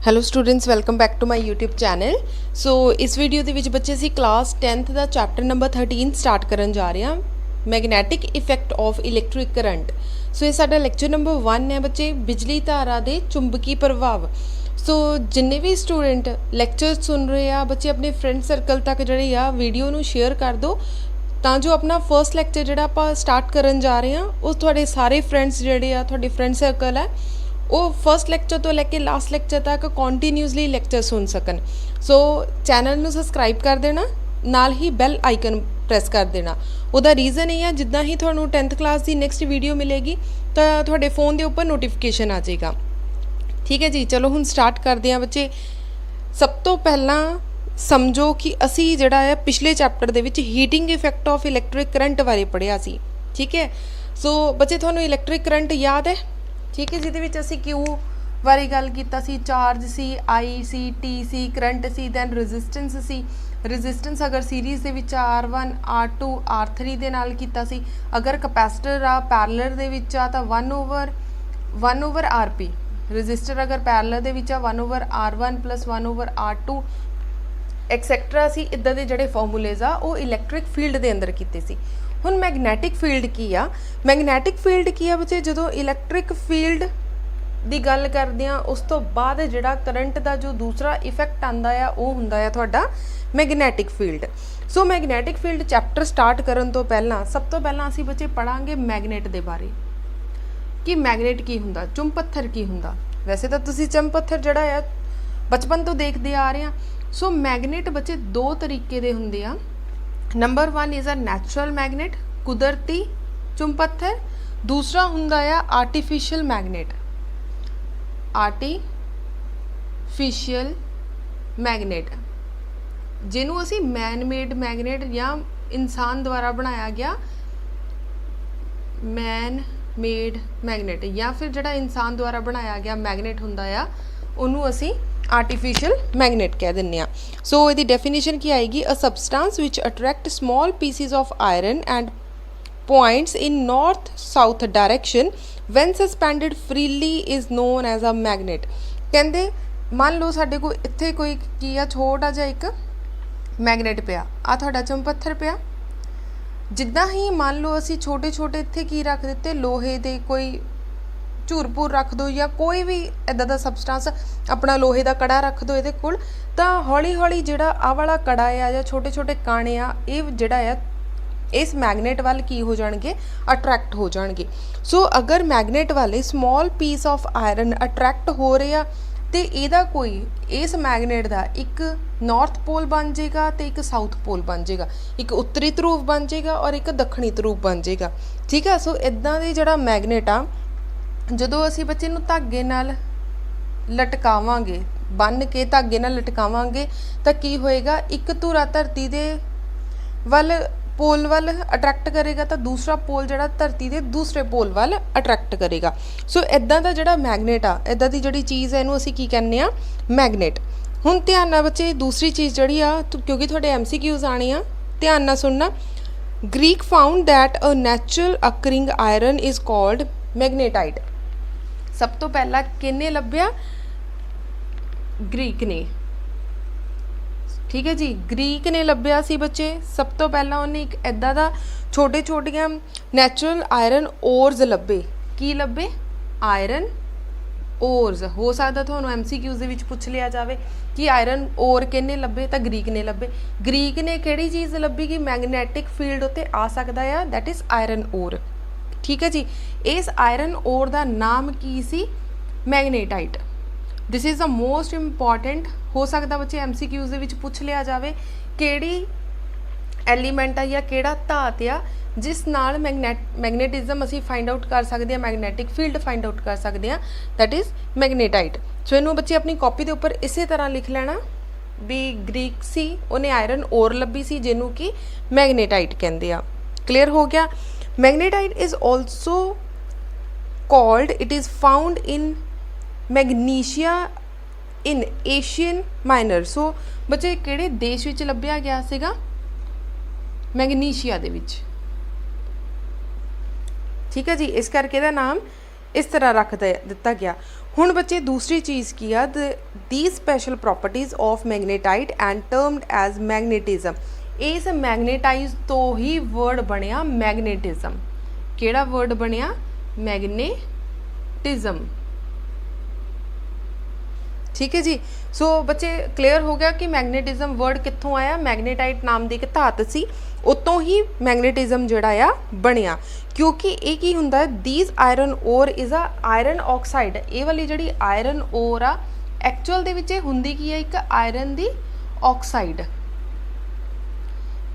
Hello students, welcome back to my YouTube channel. So इस video ਦੇ ਵਿੱਚ ਬੱਚੇ ਅਸੀਂ ਕਲਾਸ 10th ਦਾ ਚੈਪਟਰ ਨੰਬਰ 13 ਸਟਾਰਟ ਕਰਨ ਜਾ ਰਹੇ ਹਾਂ, magnetic effect of electric current. So ਇਹ ਸਾਡਾ ਲੈਕਚਰ ਨੰਬਰ 1 ਹੈ ਬੱਚੇ, ਬਿਜਲੀ ਧਾਰਾ ਦੇ ਚੁੰਬਕੀ ਪ੍ਰਭਾਵ। ਸੋ ਜਿੰਨੇ ਵੀ ਸਟੂਡੈਂਟ ਲੈਕਚਰ ਸੁਣ ਰਹੇ ਆ ਬੱਚੇ, ਆਪਣੇ ਫਰੈਂਡ ਸਰਕਲ ਤੱਕ ਜਿਹੜੇ ਆ ਵੀਡੀਓ ਨੂੰ ਸ਼ੇਅਰ ਕਰ ਦਿਓ, ਤਾਂ ਜੋ ਆਪਣਾ ਫਰਸਟ ਲੈਕਚਰ ਜਿਹੜਾ ਆਪਾਂ ਸਟਾਰਟ ਕਰਨ ਜਾ ਰਹੇ ਹਾਂ ਉਹ ਤੁਹਾਡੇ ਸਾਰੇ ਫਰੈਂਡਸ ਜਿਹੜੇ ਆ, ਤੁਹਾਡੇ ਫਰੈਂਡ ਸਰਕਲ ਹੈ, ਉਹ ਫਸਟ ਲੈਕਚਰ ਤੋਂ ਲੈ ਕੇ ਲਾਸਟ ਲੈਕਚਰ ਤੱਕ ਕੰਟੀਨਿਊਸਲੀ ਲੈਕਚਰ ਸੁਣ ਸਕਣ। ਸੋ ਚੈਨਲ ਨੂੰ ਸਬਸਕ੍ਰਾਈਬ ਕਰ ਦੇਣਾ, ਨਾਲ ਹੀ ਬੈਲ ਆਈਕਨ ਪ੍ਰੈਸ ਕਰ ਦੇਣਾ। ਉਹਦਾ ਰੀਜ਼ਨ ਇਹ ਆ, ਜਿੱਦਾਂ ਹੀ ਤੁਹਾਨੂੰ 10th ਕਲਾਸ ਦੀ ਨੈਕਸਟ ਵੀਡੀਓ ਮਿਲੇਗੀ ਤਾਂ ਤੁਹਾਡੇ ਫੋਨ ਦੇ ਉੱਪਰ ਨੋਟੀਫਿਕੇਸ਼ਨ ਆ ਜਾਏਗਾ। ਠੀਕ ਹੈ ਜੀ, ਚਲੋ ਹੁਣ ਸਟਾਰਟ ਕਰਦੇ ਹਾਂ ਬੱਚੇ। ਸਭ ਤੋਂ ਪਹਿਲਾਂ ਸਮਝੋ ਕਿ ਅਸੀਂ ਜਿਹੜਾ ਹੈ ਪਿਛਲੇ ਚੈਪਟਰ ਦੇ ਵਿੱਚ heating effect of electric current ਬਾਰੇ ਪੜ੍ਹਿਆ ਸੀ। ਠੀਕ ਹੈ, ਸੋ ਬੱਚੇ ਤੁਹਾਨੂੰ ਇਲੈਕਟ੍ਰਿਕ ਕਰੰਟ ਯਾਦ ਹੈ? ਠੀਕ ਹੈ, ਜਿਹਦੇ ਵਿੱਚ ਅਸੀਂ ਕਿਊ ਬਾਰੇ ਗੱਲ ਕੀਤਾ ਸੀ, ਚਾਰਜ ਸੀ, ਆਈ ਸੀ, ਟੀ ਸੀ, ਕਰੰਟ ਸੀ, ਦੈਨ ਰੈਜ਼ਿਸਟੈਂਸ ਸੀ। ਰੈਜ਼ਿਸਟੈਂਸ ਅਗਰ ਸੀਰੀਜ਼ ਦੇ ਵਿੱਚ R1 R2 R3 ਦੇ ਨਾਲ ਕੀਤਾ ਸੀ, ਅਗਰ ਕਪੈਸਿਟਰ ਆ ਪੈਰਲਰ ਦੇ ਵਿੱਚ ਆ ਤਾਂ 1/1 RP। ਰੈਜ਼ਿਸਟਰ ਅਗਰ ਪੈਰਲਰ ਦੇ ਵਿੱਚ ਆ 1/R1 + 1/R2 ਐਕਸੈਕਟਰਾ ਸੀ। ਇੱਦਾਂ ਦੇ ਜਿਹੜੇ ਫਾਰਮੂਲੇਜ਼ ਆ ਉਹ ਇਲੈਕਟ੍ਰਿਕ ਫੀਲਡ ਦੇ ਅੰਦਰ ਕੀਤੇ ਸੀ। ਹੁਣ ਮੈਗਨੈਟਿਕ ਫੀਲਡ ਕੀ ਆ? ਮੈਗਨੈਟਿਕ ਫੀਲਡ ਕੀ ਆ ਬੱਚੇ? ਜਦੋਂ ਇਲੈਕਟ੍ਰਿਕ ਫੀਲਡ ਦੀ ਗੱਲ ਕਰਦੇ ਆ, ਉਸ ਤੋਂ ਬਾਅਦ ਜਿਹੜਾ ਕਰੰਟ ਦਾ ਜੋ ਦੂਸਰਾ ਇਫੈਕਟ ਆਉਂਦਾ ਆ ਉਹ ਹੁੰਦਾ ਆ ਤੁਹਾਡਾ ਮੈਗਨੈਟਿਕ ਫੀਲਡ। ਸੋ ਮੈਗਨੈਟਿਕ ਫੀਲਡ ਚੈਪਟਰ ਸਟਾਰਟ ਕਰਨ ਤੋਂ ਪਹਿਲਾਂ ਸਭ ਤੋਂ ਪਹਿਲਾਂ ਅਸੀਂ ਬੱਚੇ ਪੜਾਂਗੇ ਮੈਗਨੇਟ ਦੇ ਬਾਰੇ, ਕਿ ਮੈਗਨੇਟ ਕੀ ਹੁੰਦਾ, ਚੁੰਬ ਪੱਥਰ ਕੀ ਹੁੰਦਾ। ਵੈਸੇ ਤਾਂ ਤੁਸੀਂ ਚੁੰਬ ਪੱਥਰ ਜਿਹੜਾ ਆ ਬਚਪਨ ਤੋਂ ਦੇਖਦੇ ਆ ਰਹੇ ਆ। ਸੋ ਮੈਗਨੇਟ ਬੱਚੇ ਦੋ ਤਰੀਕੇ ਦੇ ਹੁੰਦੇ ਆ। Number 1 is a natural magnet, ਕੁਦਰਤੀ ਚੁੰਬ ਪੱਥਰ। ਦੂਸਰਾ ਹੁੰਦਾ ਆ ਆਰਟੀਫਿਸ਼ੀਅਲ ਮੈਗਨੇਟ, ਆਰਟੀਫਿਸ਼ੀਅਲ ਮੈਗਨੇਟ, ਜਿਹਨੂੰ ਅਸੀਂ ਮੈਨ ਮੇਡ ਮੈਗਨੇਟ ਜਾਂ ਇਨਸਾਨ ਦੁਆਰਾ ਬਣਾਇਆ ਗਿਆ ਮੈਨ ਮੇਡ ਮੈਗਨੇਟ, ਜਾਂ ਫਿਰ ਜਿਹੜਾ ਇਨਸਾਨ ਦੁਆਰਾ ਬਣਾਇਆ ਗਿਆ ਮੈਗਨੇਟ ਹੁੰਦਾ ਆ ਉਹਨੂੰ ਅਸੀਂ ਆਰਟੀਫਿਸ਼ੀਅਲ ਮੈਗਨੇਟ ਕਹਿ ਦਿੰਦੇ ਆ। ਸੋ ਇਹਦੀ ਡੈਫੀਨੇਸ਼ਨ ਕੀ ਆਏਗੀ? A substance which attract small pieces of iron and points in north south direction when suspended freely is known as a magnet। ਕਹਿੰਦੇ ਮੰਨ ਲਓ ਸਾਡੇ ਕੋਲ ਇੱਥੇ ਕੋਈ ਕੀ ਆ, ਛੋਟਾ ਜਿਹਾ ਇੱਕ ਮੈਗਨੇਟ ਪਿਆ, ਆ ਤੁਹਾਡਾ ਚੁੰਬ ਪੱਥਰ ਪਿਆ। ਜਿੱਦਾਂ ਹੀ ਮੰਨ ਲਓ ਅਸੀਂ ਛੋਟੇ ਛੋਟੇ ਇੱਥੇ ਕੀ ਰੱਖ ਦਿੱਤੇ, ਲੋਹੇ ਦੇ ਕੋਈ ਝੂਰਪੂਰ ਰੱਖ ਦਿਓ ਜਾਂ ਕੋਈ ਵੀ ਇੱਦਾਂ ਦਾ ਸਬਸਟੈਂਸ, ਆਪਣਾ ਲੋਹੇ ਦਾ ਕੜਾ ਰੱਖ ਦਿਓ ਇਹਦੇ ਕੋਲ, ਤਾਂ ਹੌਲੀ ਹੌਲੀ ਜਿਹੜਾ ਆਹ ਵਾਲਾ ਕੜਾ ਆ ਜਾਂ ਛੋਟੇ ਛੋਟੇ ਕਾਣੇ ਆ, ਇਹ ਜਿਹੜਾ ਆ ਇਸ ਮੈਗਨੇਟ ਵੱਲ ਕੀ ਹੋ ਜਾਣਗੇ, ਅਟਰੈਕਟ ਹੋ ਜਾਣਗੇ। ਸੋ ਅਗਰ ਮੈਗਨੇਟ ਵਾਲੇ small piece of iron attract ਹੋ ਰਿਹਾ ਤੇ ਇਹਦਾ ਕੋਈ ਇਸ ਮੈਗਨੇਟ ਦਾ ਇੱਕ ਨਾਰਥ ਪੋਲ ਬਣ ਜਾਏਗਾ ਤੇ ਇੱਕ ਸਾਊਥ ਪੋਲ ਬਣ ਜਾਏਗਾ, ਇੱਕ ਉੱਤਰੀ ਧਰੁਵ ਬਣ ਜਾਏਗਾ ਔਰ ਇੱਕ ਦੱਖਣੀ ਧਰੁਵ ਬਣ ਜਾਏਗਾ। ਠੀਕ ਆ, ਸੋ ਇਦਾਂ ਦੇ ਜਿਹੜਾ ਮੈਗਨੇਟ ਆ, ਜਦੋਂ ਅਸੀਂ ਬੱਚੇ ਨੂੰ ਧਾਗੇ ਨਾਲ ਲਟਕਾਵਾਂਗੇ, ਬੰਨ ਕੇ ਧਾਗੇ ਨਾਲ ਲਟਕਾਵਾਂਗੇ, ਤਾਂ ਕੀ ਹੋਏਗਾ, ਇੱਕ ਧੁਰਾ ਧਰਤੀ ਦੇ ਵੱਲ ਪੋਲ ਵੱਲ ਅਟਰੈਕਟ ਕਰੇਗਾ ਤਾਂ ਦੂਸਰਾ ਪੋਲ ਜਿਹੜਾ ਧਰਤੀ ਦੇ ਦੂਸਰੇ ਪੋਲ ਵੱਲ ਅਟਰੈਕਟ ਕਰੇਗਾ। ਸੋ ਇਦਾਂ ਦਾ ਜਿਹੜਾ ਮੈਗਨੇਟ ਆ, ਇਦਾਂ ਦੀ ਜਿਹੜੀ ਚੀਜ਼ ਹੈ, ਇਹਨੂੰ ਅਸੀਂ ਕੀ ਕਹਿੰਦੇ ਆ, ਮੈਗਨੇਟ। ਹੁਣ ਧਿਆਨ ਨਾਲ ਬੱਚੇ ਦੂਸਰੀ ਚੀਜ਼ ਜਿਹੜੀ ਆ, ਕਿਉਂਕਿ ਤੁਹਾਡੇ MCQs ਆਣੇ ਆ, ਧਿਆਨ ਨਾਲ ਸੁਣਨਾ। Greek found that a natural occurring iron is called magnetite. ਸਭ ਤੋਂ ਪਹਿਲਾਂ ਕਿਹਨੇ ਲੱਭਿਆ? ਗ੍ਰੀਕ ਨੇ। ਠੀਕ ਹੈ ਜੀ, ਗ੍ਰੀਕ ਨੇ ਲੱਭਿਆ ਸੀ ਬੱਚੇ। ਸਭ ਤੋਂ ਪਹਿਲਾਂ ਉਹਨੇ ਇੱਕ ਇੱਦਾਂ ਦਾ ਛੋਟੇ ਛੋਟੀਆਂ ਨੈਚੁਰਲ ਆਇਰਨ ਓਰਜ਼ ਲੱਭੇ। ਕੀ ਲੱਭੇ? ਆਇਰਨ ਓਰਜ਼। ਹੋ ਸਕਦਾ ਤੁਹਾਨੂੰ MCQs ਦੇ ਵਿੱਚ ਪੁੱਛ ਲਿਆ ਜਾਵੇ ਕਿ ਆਇਰਨ ਓਰ ਕਿਹਨੇ ਲੱਭੇ, ਤਾਂ ਗ੍ਰੀਕ ਨੇ ਲੱਭੇ। ਗ੍ਰੀਕ ਨੇ ਕਿਹੜੀ ਚੀਜ਼ ਲੱਭੀ ਕਿ ਮੈਗਨੈਟਿਕ ਫੀਲਡ ਉੱਤੇ ਆ ਸਕਦਾ ਆ, ਦੈਟ ਇਜ਼ ਆਇਰਨ ਓਰ। ਠੀਕ ਹੈ ਜੀ, ਇਸ ਆਇਰਨ ਓਰ ਦਾ ਨਾਮ ਕੀ ਸੀ? Magnetite. This is the most important. ਹੋ ਸਕਦਾ ਬੱਚੇ MCQs ਦੇ ਵਿੱਚ ਪੁੱਛ ਲਿਆ ਜਾਵੇ ਕਿਹੜੀ ਐਲੀਮੈਂਟ ਆ ਜਾਂ ਕਿਹੜਾ ਧਾਤ ਆ ਜਿਸ ਨਾਲ ਮੈਗਨੇਟਿਜ਼ਮ ਅਸੀਂ ਫਾਈਂਡ ਆਊਟ ਕਰ ਸਕਦੇ ਹਾਂ, ਮੈਗਨੈਟਿਕ ਫੀਲਡ ਫਾਈਂਡ ਆਊਟ ਕਰ ਸਕਦੇ ਹਾਂ, ਦੈਟ ਇਜ਼ ਮੈਗਨੇਟਾਈਟ। ਸੋ ਇਹਨੂੰ ਬੱਚੇ ਆਪਣੀ ਕਾਪੀ ਦੇ ਉੱਪਰ ਇਸੇ ਤਰ੍ਹਾਂ ਲਿਖ ਲੈਣਾ ਵੀ ਗ੍ਰੀਕ ਸੀ, ਉਹਨੇ ਆਇਰਨ ਓਰ ਲੱਭੀ ਸੀ ਜਿਹਨੂੰ ਕਿ ਮੈਗਨੇਟਾਈਟ ਕਹਿੰਦੇ ਆ। ਕਲੀਅਰ ਹੋ ਗਿਆ? Magnetite is also called, it is found in Magnesia in Asian minor. So ਬੱਚੇ ਕਿਹੜੇ ਦੇਸ਼ ਵਿੱਚ ਲੱਭਿਆ ਗਿਆ ਸੀਗਾ? ਮੈਗਨੀਸ਼ੀਆ ਦੇ ਵਿੱਚ। ਠੀਕ ਹੈ ਜੀ, ਇਸ ਕਰਕੇ ਇਹਦਾ ਨਾਮ इस तरह रख दिता गया। हुण बच्चे दूसरी चीज़ की आ, the special properties of magnetite and termed as magnetism. इस मैगनेटाइज तो ही वर्ड बनया मैगनेटिज्म। किहड़ा वर्ड बनया? मैगनेटिज्म। ठीक है जी। सो बच्चे क्लीयर हो गया कि मैगनेटिज्म वर्ड कित्थों आया? मैगनेटाइट नाम की एक धात सी, उतों ही मैगनेटिज्म जिहड़ा आ बनिया। क्योंकि ये की हुंदा है, these iron ore is a iron oxide. ये वाली जिहड़ी आयरन ओर आ एक्चुअल दे विच हुंदी की है? एक आयरन दी ऑक्साइड।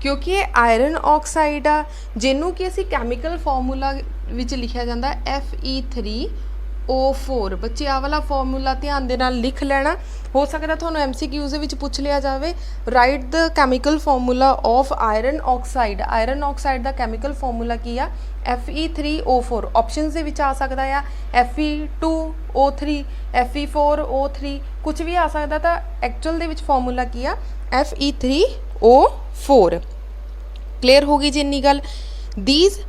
क्योंकि ये आयरन ऑक्साइड आ जिन्हों कि असी कैमिकल फॉर्मूला विच लिखा जाता Fe3O4। बच्चे आ वाला फॉर्मूला ध्यान दे नाल लिख लेना। हो सकता तुहानूं MCQs दे विच पूछ लिया जाए, right the chemical formula of iron oxide. Iron oxide का कैमिकल फॉर्मूला की आ? Fe3O4। ऑप्शनस दे विच आ सकता है Fe2O3, Fe4O3, कुछ भी आ सकता। तो एक्चुअल दे विच फॉर्मूला की आ? Fe3O4। क्लीयर हो गई जी इन्नी गल। दीज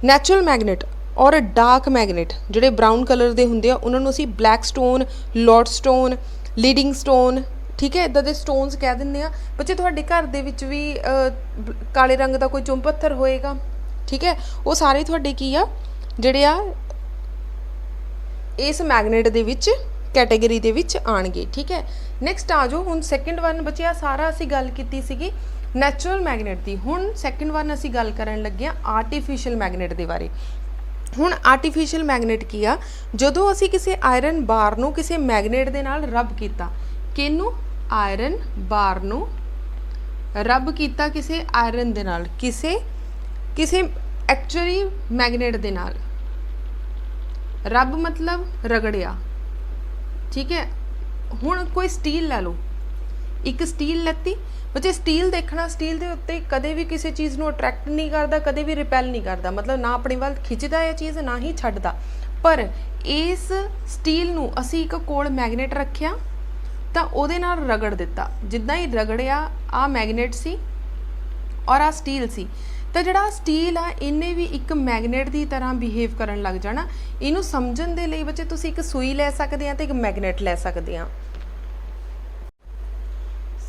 नैचुरल मैगनेट और डार्क मैगनेट जोड़े ब्राउन कलर के होंगे उन्होंने असी black stone, Lord stone, leading stone, ठीक है, इदां दे स्टोनस कह दिंदे आ। बच्चे तुहाडे घर दे विच भी काले रंग का कोई चुंब पत्थर होएगा, ठीक है, वो सारे तुहाडे की आ जिहड़े आ इस मैगनेट दे विच कैटेगरी दे विच आणगे। ठीक है, नैक्सट आ जाओ हुण सैकेंड वन। बच्चे आ सारा असी गल कीती सीगी नैचुरल मैगनेट की। हुण सैकेंड वन असी गल करन लगे आर्टिफिशियल मैगनेट के बारे। हुण आर्टिफिशियल मैगनेट की आ? जदों असी किसी आयरन बार नूं किसी मैगनेट दे नाल रब कीता, किहनूं? आयरन बार नूं रब कीता किसी आयरन दे नाल, किसी एक्चुअली मैगनेट दे नाल। रब मतलब रगड़िया, ठीक है। हुण कोई स्टील लै लो, एक स्टील लैती। बच्चे स्टील देखना, स्टील के उत्ते कदे भी किसी चीज़ को अट्रैक्ट नहीं करता, कदे भी रिपैल नहीं करता, मतलब ना अपने वाल खिंचता है चीज़ ना ही छड्डदा। पर इस स्टील नूं असी एक कोल मैगनेट रखिया तो उहदे नाल रगड़ दिता। जिद्दां ही रगड़िया आ मैगनेट सी और आ स्टील सी, तो जिहड़ा स्टील आ इन्हें भी एक मैगनेट की तरह बिहेव करन लग जाना। इनू समझण दे लई बच्चे तुसी एक सूई लै सकदे आ ते एक मैगनेट लै सकदे आ।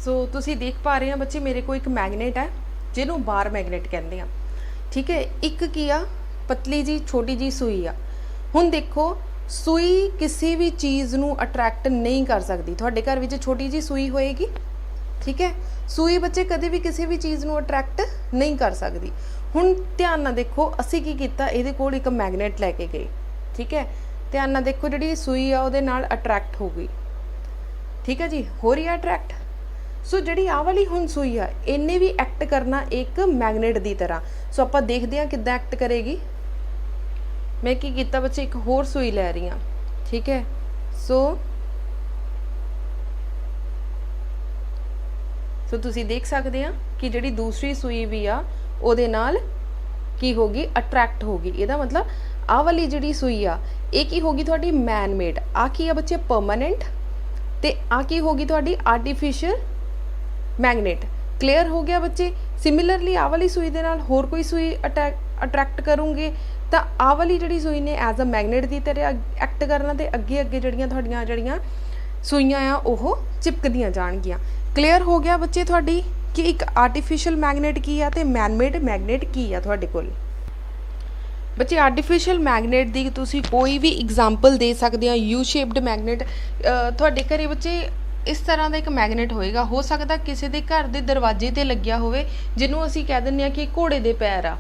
सो तुसी देख पा रहे हैं बच्चे मेरे को एक मैगनेट है जिन्हों बार मैगनेट कहते हैं, ठीक है। एक की आ पतली जी छोटी जी सूई आ। हुण देखो सूई किसी भी चीज़ नूं अट्रैक्ट नहीं कर सकती। तुहाडे घर विच छोटी जी सूई होएगी, ठीक है। सूई बच्चे कदे भी किसी भी चीज़ नूं अट्रैक्ट नहीं कर सकती। हुण ध्यान नाल देखो असी की कीता, इहदे कोल एक मैगनेट लैके गए, ठीक है। ध्यान नाल देखो जिहड़ी सूई आ उहदे नाल अट्रैक्ट हो गई, ठीक है जी, हो रही है अट्रैक्ट। सो जिहड़ी आ वाली हुण सूई आ इन्हें भी एक्ट करना एक मैगनेट की तरह। सो आपां देखदे हां किद्दां एक्ट करेगी। मैं की कीता बच्चे एक होर सूई लै रही हाँ, ठीक है। सो तुसी देख सकते हैं कि जिहड़ी दूसरी सूई भी आ उहदे नाल की होगी अट्रैक्ट होगी। इहदा मतलब आ वाली जिहड़ी सूई आ ये की होगी तुहाडी मैन मेड, आ की आ बच्चे परमानेंट, ते आ की होगी तुहाडी आर्टिफिशियल मैगनेट। क्लीयर हो गया बच्चे। सिमिलरली आ वाली सूई दे नाल होर कोई सूई अट्रैक्ट करूँगे तो आ वाली जिहड़ी सूई ने एज अ मैगनेट की तरह एक्ट करना, तो अगे अगे जिहड़ियां तुहाडीआं जिहड़ियां सूइयां आ ओह चिपकदियां जाणगियां। क्लीयर हो गया बच्चे तुहाडी कि एक आर्टिफिशियल मैगनेट की आ ते मैनमेड मैगनेट की आ तुहाडे कोल। बच्चे आर्टिफिशियल मैगनेट की तुसी कोई भी एग्जाम्पल दे सकते हो। यू शेप्ड मैगनेट तुहाडे घरे बच्चे इस तरह का एक मैगनेट होएगा, हो सकता किसी के घर के दरवाजे ते लग्या होवे जिन्हों असी कह दिंदे आ कि घोड़े दे पैर आ,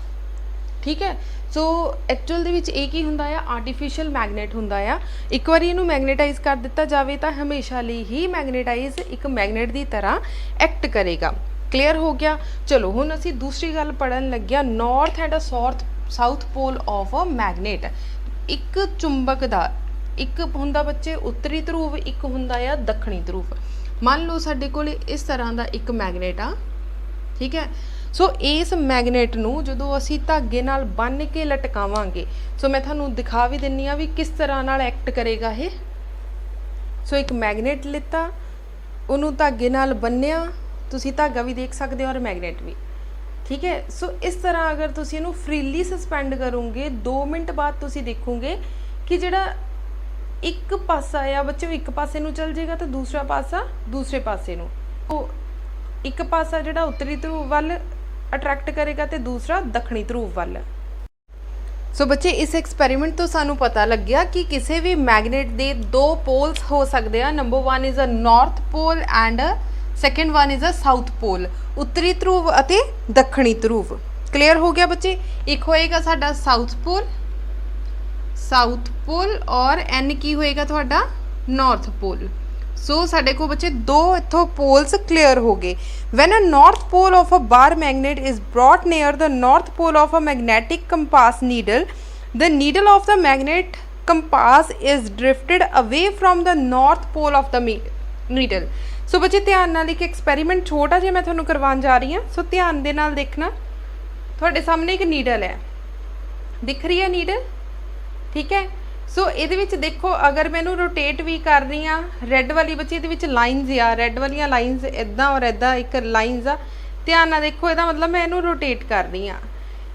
ठीक है। सो एक्चुअल दे विच ये की हुंदा आ आर्टिफिशियल मैगनेट हुंदा आ। एक बार इनू मैगनेटाइज कर दिता जाए तो हमेशा लिए ही मैगनेटाइज एक मैगनेट की तरह एक्ट करेगा। क्लीयर हो गया। चलो हुण असी दूसरी गल पढ़न लग्या north and south pole of a magnet. एक चुंबक का एक हुंदा बच्चे उत्तरी ध्रुव, एक हुंदा आ दक्षिणी ध्रुव। मान लो साडे कोल इस तरह का एक मैगनेट आ, ठीक है। सो इस मैगनेट नूं जदों असी धागे नाल बन के लटकावांगे, सो मैं तुहानूं दिखा भी दिन्नी आ भी किस तरह नाल एक्ट करेगा ये। सो एक मैगनेट लिता, उन्होंने धागे नाल बन्निया, तुसी धागा भी देख सकते हो और मैगनेट भी, ठीक है। सो इस तरह अगर तुसी इहनूं फ्रीली सस्पेंड करोगे 2 मिनट बाद तुसी देखोगे कि जिहड़ा एक पासा आ बच्चों एक पासे नूं चल जाएगा तो दूसरा पासा दूसरे पासे नूं, तो एक पासा जिहड़ा उत्तरी ध्रुव वल अट्रैक्ट करेगा तो दूसरा दक्षिणी ध्रुव वल। सो बच्चे इस एक्सपैरीमेंट तो सानू पता लग गया कि किसी भी मैगनेट दे दो पोल्स हो सकते हैं। Number 1 is a north pole and second 1 is a south pole, उत्तरी ध्रुव अते दक्षिणी ध्रुव। क्लीयर हो गया बच्चे। एक होएगा साडा साउथ पोल और एन की होएगा तुहाडा नॉर्थ पोल। सो साडे को बच्चे दो इत्थों पोल्स क्लीयर हो गए। When a north pole of a bar magnet is brought near the north pole of a magnetic compass needle, the needle of the magnet compass is drifted away from the north pole of the needle. So बच्चे ध्यान नाल एक experiment छोटा जिहा मैं तुहानूं करवाउण जा रही हाँ। सो ध्यान दे नाल देखना, तुहाडे सामने एक नीडल है, दिख रही है नीडल, ठीक है। सो ये देखो अगर मैं रोटेट भी कर रही हाँ, रैड वाली बच्ची ये लाइनस आ, रैड वाली लाइनस इदा और इदा एक लाइनस आ, ध्यान ना देखो, यदा मतलब मैं इनू रोटेट कर रही हाँ,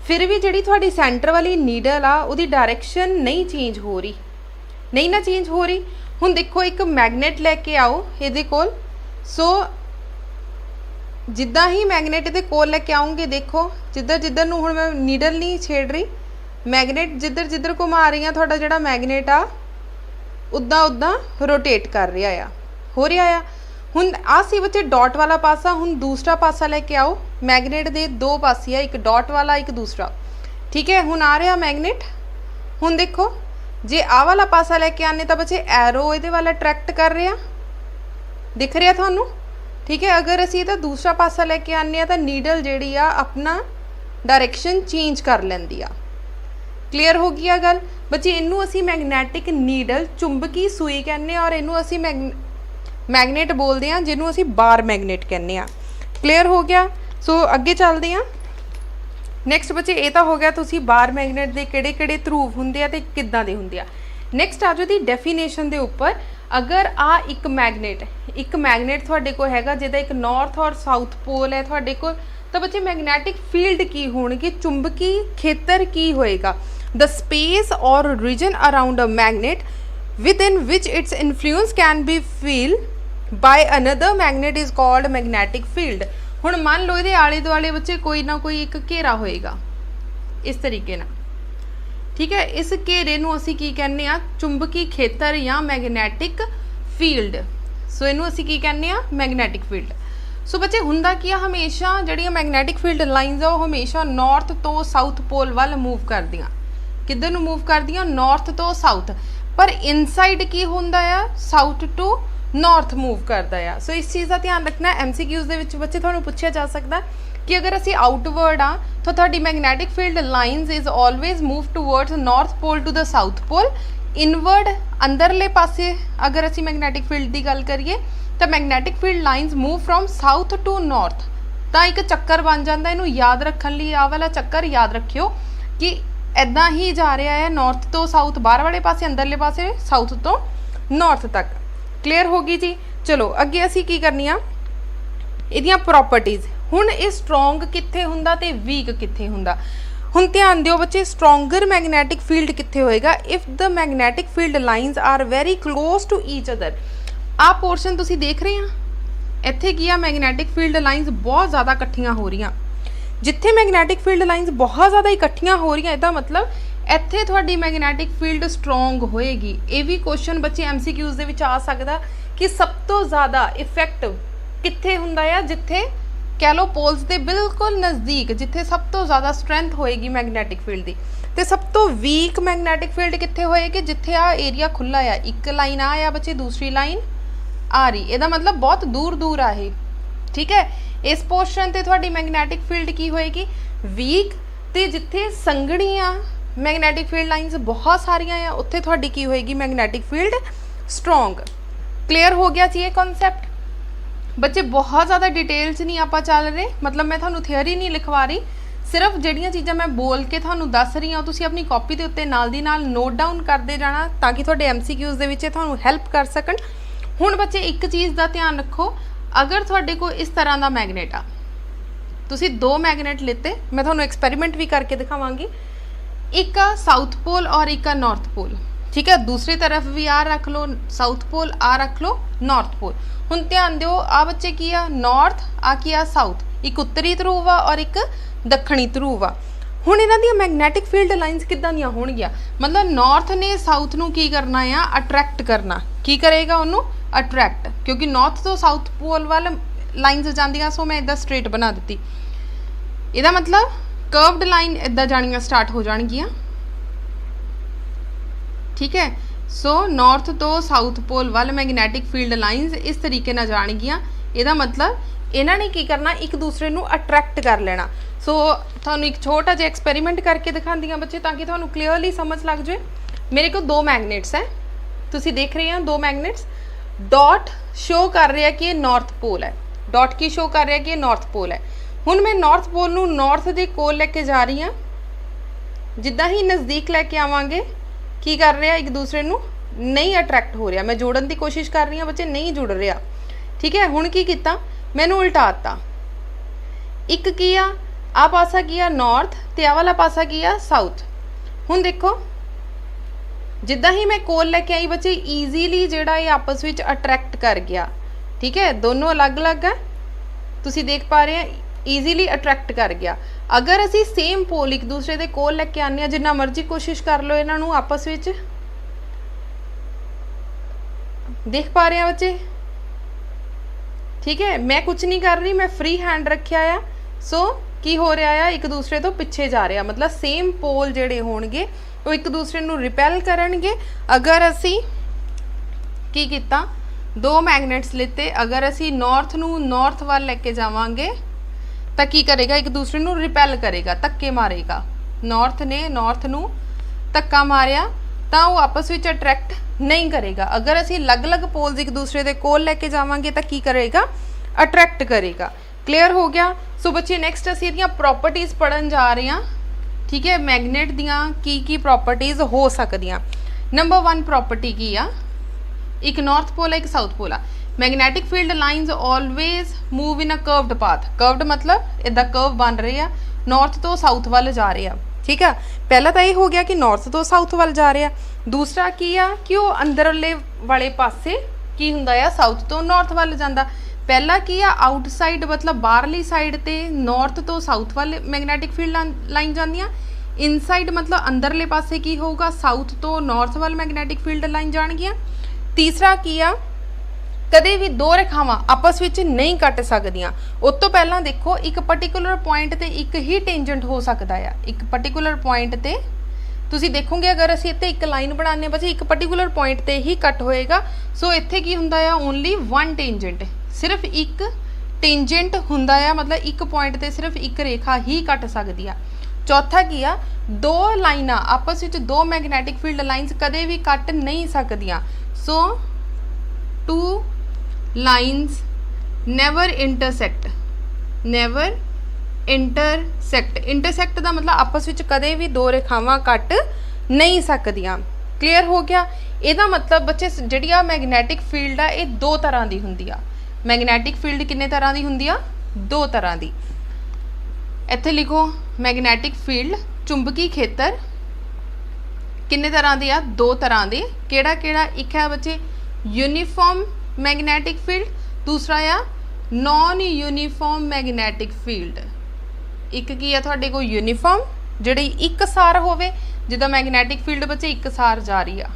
फिर भी जी थोड़ी सेंटर वाली नीडल आ उसकी डायरैक्शन नहीं चेंज हो रही, नहीं ना चेंज हो रही। हुण देखो एक मैगनेट लैके आओ ये कोल, सो जिदा ही मैगनेट ये कोल लैके आऊँगी, देखो जिधर जिधर नूं हुण मैं नीडल नहीं छेड़ रही, मैगनेट जिधर जिधर घुमा रही थोड़ा जोड़ा मैगनेट आ उदा उदा रोटेट कर रहा आ, हो रहा आ। हुण आ सी बच्चे डॉट वाला पासा, हुण दूसरा पासा लैके आओ, मैगनेट दे दो पासे आ, एक डॉट वाला एक दूसरा, ठीक है। हुण आ रहा मैगनेट, हुण देखो जे आ वाला पासा लैके आने तो बच्चे एरो ये वाला अट्रैक्ट कर रहा, दिख रहा थानू, ठीक है। अगर असी इहदा दूसरा पासा लैके आने तो नीडल जिहड़ी आ अपना डायरैक्शन चेंज कर लैंदी आ। क्लीयर हो गई गल बच्चे। इनू असी मैगनैटिक नीडल चुंबकी सूई कहने और इनू असी मैगनेट बोलते हैं जिन्हों असी बार मैगनेट कहने। क्लीयर हो गया। सो अगे चलते हैं नैक्सट बच्चे। ये तो हो गया तुसी बार मैगनेट के किहड़े-किहड़े ध्रुव हुंदे आ ते किद्दां दे हुंदे आ। नैक्सट आ जाओ दी डेफिनेशन के उपर। अगर आ एक मैगनेट तुहाडे कोल हैगा जिहदा एक नॉर्थ और साउथ पोल है तुहाडे कोल, तो बच्चे मैगनैटिक फील्ड की होणगे, चुंबकी खेतर की होएगा। द स्पेस और region around a magnet with in which its influence can be feel by another magnet is called magnetic field. हुण मान लो ये आले दुआले बच्चे कोई ना कोई एक घेरा होएगा इस तरीके ना, ठीक है। इस घेरे नूं असीं की कहने आ चुंबकी खेतर या मैगनैटिक फील्ड। सो इनू असीं की कहने आ मैगनैटिक फील्ड। सो बच्चे हुंदा की आ हमेशा जिहड़ियां मैगनैटिक फील्ड लाइनस आ हमेशा नॉर्थ तो साउथ पोल वाल मूव करदियां। किधर नूं मूव करदियां? नॉर्थ तो साउथ। पर इनसाइड की हुंदा आ साउथ टू नॉर्थ मूव करदा आ। सो इस चीज़ का ध्यान रखना। MCQs दे विच बच्चे तुहानूं पुछया जा सकदा कि अगर असी आउटवर्ड आ तो तुहाडी magnetic field lines is always move towards north pole to the south pole. Inward अंदरले पासे अगर असी मैगनैटिक फील्ड की गल करिए तो magnetic field lines move from south to north. तो एक चक्कर बन जाता। इनू याद रखने लिए आ वाला चक्कर याद रखियो कि इदा ही जा रहा है नॉर्थ तो साउथ, बाहर वाले पासे अंदरले पासे साउथ तो नॉर्थ तक। क्लीयर होगी जी। चलो अगे असी की करनी आ इहदियां प्रॉपर्टीज़। हुण ये स्ट्रोंग कित्थे हुंदा ते वीक कित्थे हुंदा। हुण ध्यान दिओ बच्चे, स्ट्रोंगर मैगनैटिक फील्ड कित्थे होएगा if the magnetic field lines are very close to each other. आ पोर्शन तुसी देख रहे हैं इत्थे की आ मैगनैटिक फील्ड लाइनस बहुत ज़्यादा इकट्ठियां हो रही। जिथे मैगनैटिक फील्ड लाइनस बहुत ज़्यादा इकट्ठियां हो रही इसदा मतलब इत्थे तुहाडी मैगनैटिक फील्ड स्ट्रोंग होएगी। ये भी क्वेश्चन बच्चे MCQs दे विच आ सकदा कि सब तो ज़्यादा इफेक्ट कित्थे हुंदा आ, जिथे कह लो पोल्स के बिल्कुल नज़दीक, जिथे सब तो ज़्यादा स्ट्रेंथ होएगी मैगनैटिक फील्ड की। तो सब तो वीक मैगनैटिक फील्ड कित्थे होएगी? जिथे आ एरिया खुला आ, एक लाइन आ बच्चे, दूसरी लाइन आ रही, ਇਹਦਾ मतलब बहुत दूर दूर आ ये, ठीक है। इस पोर्शन ते तुहाडी मैगनैटिक फील्ड की होएगी वीक, ते जिथे संघणियां मैगनैटिक फील्ड लाइनस बहुत सारियां आ उत्थे तुहाडी की होएगी मैगनैटिक फील्ड स्ट्रोंग। क्लीयर हो गया जी ये कॉन्सैप्ट बच्चे। बहुत ज़्यादा डिटेल च नहीं आपां चल रहे, मतलब मैं तुहानूं थियोरी नहीं लिखवा रही, सिर्फ जिहड़ियां चीज़ां मैं बोल के तुहानूं दस रही हाँ तुसीं अपनी कॉपी के उत्ते नाल दी नाल नोट डाउन करते जाना ताकि तुहाडे MCQs दे विच तुहानूं हैल्प कर सकन। हुण बच्चे एक चीज़ का ध्यान रखो, अगर तुहाडे कोल इस तरह का मैगनेट आ, तुसीं दो मैगनेट लेते, मैं तुहानूं एक्सपैरीमेंट भी करके दिखावांगी, एक आ साउथ पोल और एक आ नॉर्थ पोल, ठीक है। दूसरी तरफ भी आ रख लो साउथ पोल, आ रख लो नॉर्थ पोल। हुण ध्यान दिओ आ बच्चे की आ नॉर्थ, आ की आ साउथ, एक उत्तरी ध्रुव आ और एक दक्षिणी ध्रुव आ। हुण इन्हां दी मैगनैटिक फील्ड लाइनस किदां दियां होणगीਆਂ, मतलब नॉर्थ ने साउथ नूं की करना आ, अट्रैक्ट करना। की करेगा उन्हों अट्रैक्ट, क्योंकि नॉर्थ तो साउथ पोल वाल लाइनस जांदियां, सो मैं इदां स्ट्रेट बना दित्ती। इहदा मतलब कर्वड लाइन इदां जाणियां स्टार्ट हो जाणगीਆਂ, ठीक है। सो नॉर्थ तो साउथ पोल वाल मैगनैटिक फील्ड लाइनस इस तरीके नाल जाणगीਆਂ। इहदा मतलब इन्हां ने की करना, एक दूसरे नूं अट्रैक्ट कर लेना। सो तुहानूं एक छोटा जिहा एक्सपेरीमेंट करके दिखांदी हां बच्चे, ताकि तुहानूं क्लीयरली समझ लग जाए। मेरे को 2 मैगनेट्स है, तुसीं देख रहे हो 2 मैगनेट्स। डॉट शो कर रहा कि ये नॉर्थ पोल है, डॉट की शो कर रहा कि ये नॉर्थ पोल है। हुण मैं नॉर्थ पोल नूं नॉर्थ दे कोल लैके जा रही हाँ, जिद्दां ही नज़दीक लैके आवांगे की कर रहा, एक दूसरे नूं नहीं अट्रैक्ट हो रहा। मैं जोड़न की कोशिश कर रही हाँ बच्चे, नहीं जुड़ रहा, ठीक है। हुण की कीता, मैनूं उल्टाता। एक की आ पासा की आ नॉर्थ ते आ वाला पासा की आ साउथ। हुण देखो जिद्दां ही मैं कोल लैके आई बच्चे, ईजीली जिहड़ा ये आपस विच अट्रैक्ट कर गया, ठीक है। दोनों अलग अलग है, तुसीं देख पा रहे हैं, ईजीली अट्रैक्ट कर गया। अगर असी सेम पोल एक दूसरे के कोल लैके आने आ, जिन्ना मर्जी कोशिश कर लो इन्हां नूं आपस विच, देख पा रहे हैं बच्चे, ठीक है। मैं कुछ नहीं कर रही, मैं फ्री हैंड रखिया आ। सो की हो रहा है, एक दूसरे तो पिछे जा रहा, मतलब सेम पोल जिहड़े होणगे वो एक दूसरे नूं रिपैल करनगे। अगर असी की कीता, 2 मैगनेट्स लिते, अगर असी नॉर्थ नूं नॉर्थ वाल लैके जावांगे तो की करेगा, एक दूसरे नूं रिपैल करेगा, धक्के मारेगा। नॉर्थ ने नॉर्थ नूं धक्का मारिया तो वो आपस में अट्रैक्ट नहीं करेगा। अगर असी अलग अलग पोल्स एक दूसरे के कोल लैके जावांगे तो की करेगा, अट्रैक्ट करेगा। क्लीयर हो गया। सो बच्चे नेक्स्ट असी इहदियां प्रॉपर्टीज़ पढ़न जा रहे हैं, ठीक है। मैगनेट दियां की प्रॉपर्टीज़ हो सकदियां। नंबर 1 प्रॉपर्टी की आ, एक नॉर्थ पोल है एक साउथ पोल आ। Magnetic field lines always move in a curved path. Curved मतलब इदा कर्व बन रहे हैं, नॉर्थ तो साउथ वाल जा रहे हैं, ठीक है। पहला तो ये हो गया कि नॉर्थ तो साउथ वाल जा रहे हैं। दूसरा की आ कि वो अंदरले वाले पासे की हुंदा आ, साउथ तो नॉर्थ वाल जांदा। पहला की आ आउटसाइड मतलब बाहरली साइड ते नॉर्थ तो साउथ वाल मैगनैटिक फील्ड लाइन जांदियां। इनसाइड मतलब अंदरले पासे की होगा, साउथ तो नॉर्थ वाल मैगनैटिक फील्ड लाइन जाणगियां। तीसरा की आ, कदे भी 2 रेखावां आपस विच नहीं कट सकदियां। उस तो पहला देखो, एक पर्टिकुलर पॉइंट ते एक ही टेंजेंट हो सकता है। एक पर्टिकुलर पॉइंट ते तुसीं देखोगे, अगर असीं इत्थे एक लाइन बनाने बच्चे, एक पर्टिकुलर पॉइंट ते ही कट होएगा। सो इत्थे की हुंदा है, ओनली 1 टेंजेंट, सिर्फ एक टेंजेंट हुंदा है, मतलब एक पॉइंट ते सिर्फ एक रेखा ही कट सकती है। चौथा की आ, 2 लाइनां आपस विच 2 मैगनैटिक फील्ड लाइनस कदे भी कट नहीं सकदियां। सो 2 लाइनस नैवर इंटरसैक्ट, नैवर इंटरसैक्ट। इंटरसैक्ट का मतलब आपस विच कदे भी 2 रेखावां कट नहीं सकदियां। क्लीयर हो गया। ਇਹਦਾ मतलब बच्चे ਜਿਹੜੀ ਆ मैगनैटिक फील्ड आ, ये 2 तरह की हुंदी आ। मैगनैटिक फील्ड किन्ने तरह की हुंदी आ, 2 तरह की। इत्थे लिखो, मैगनैटिक फील्ड चुंबकी खेतर किन्ने तरह के आ, 2 तरह के। केड़ा केड़ा? एक है बच्चे यूनीफॉर्म मैगनैटिक फील्ड, दूसरा आ नॉन यूनीफॉर्म मैगनैटिक फील्ड। एक की है तुहाडे कोल यूनीफॉर्म, जिहड़ी एकसार होवे, जिद्दां मैगनैटिक फील्ड बच्चे एकसार जा रही आ,